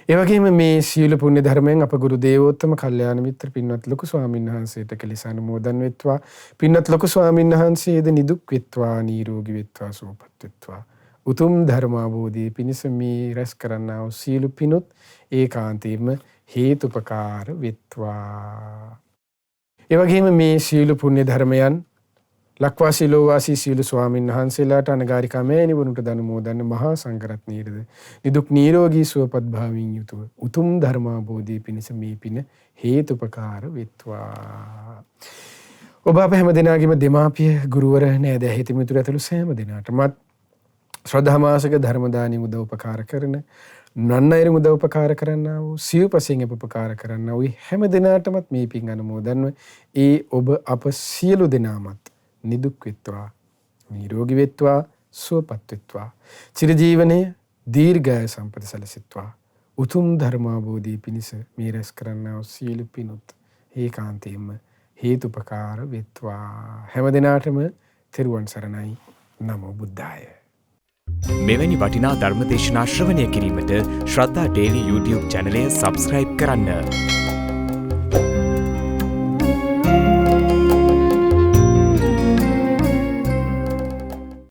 ඒ වගේම මේ සියලු පුණ්‍ය ධර්මයන් අප ගුරු දේවෝත්තම කල්යාණ මිත්‍ර පින්වත් ලොකු ස්වාමීන් වහන්සේට කෙලෙස අනුමෝදන් වෙත්වා. පින්වත් ලොකු ස්වාමීන් වහන්සේද නිදුක් වෙත්වා, නිරෝගී වෙත්වා, සුවපත් වෙත්වා. උතුම් ධර්ම අවබෝධයේ පිණිස මේ රැස් කරන්නා වූ සියලු පිනුත් ඒකාන්තයෙන්ම හේතුපකාර වෙත්වා. ඒ වගේම මේ සියලු පුණ්‍ය ධර්මයන් ලක්වාසී ලෝවාසී සියලු ස්වාමීන් වහන්සේලාට අනගාരികා මෑණිවරුන්ට අනුමෝදන් මහා සංඝරත්නයේද නිදුක් නිරෝගී සුවපත් භාවයෙන් යුතුව උතුම් ධර්මාභෝධයේ පිණිස මේ පින හේතුපකාර වෙත්වා. ඔබ අප හැම දිනාගේම දෙමාපිය ගුරුවර නෑදෑ හිතමිතුරු ඇතුළු සෑම දිනාටමත් ශ්‍රද්ධාමාසක ධර්ම දානිය උදව් උපකාර කරන නන් අයරින් උදව් උපකාර කරන්නා වූ සිව්පසෙන් උපකාර කරන්නා වූ හැම දිනාටමත් මේ පින් අනුමෝදන්ව ඒ ඔබ අප සියලු දෙනාමත් නිදුක් වෙත්වා, නිරෝගී වෙත්වා, සුවපත් වෙත්වා. චිරජීවනයේ දීර්ඝාය සම්පත සැලසෙත්වා. උතුම් ධර්මාබෝධී පිණිස මේ රැස් කරන්නා වූ සීල පිණුත් ඒකාන්තයෙන්ම හේතුපකාර වෙත්වා. හැම දිනාටම තෙරුවන් සරණයි. නමෝ බුද්ධාය. මෙවැනි වටිනා ධර්මදේශනා ශ්‍රවණය කිරීමට ශ්‍රද්ධා ඩේලි YouTube චැනලය සබ්ස්ක්‍රයිබ් කරන්න.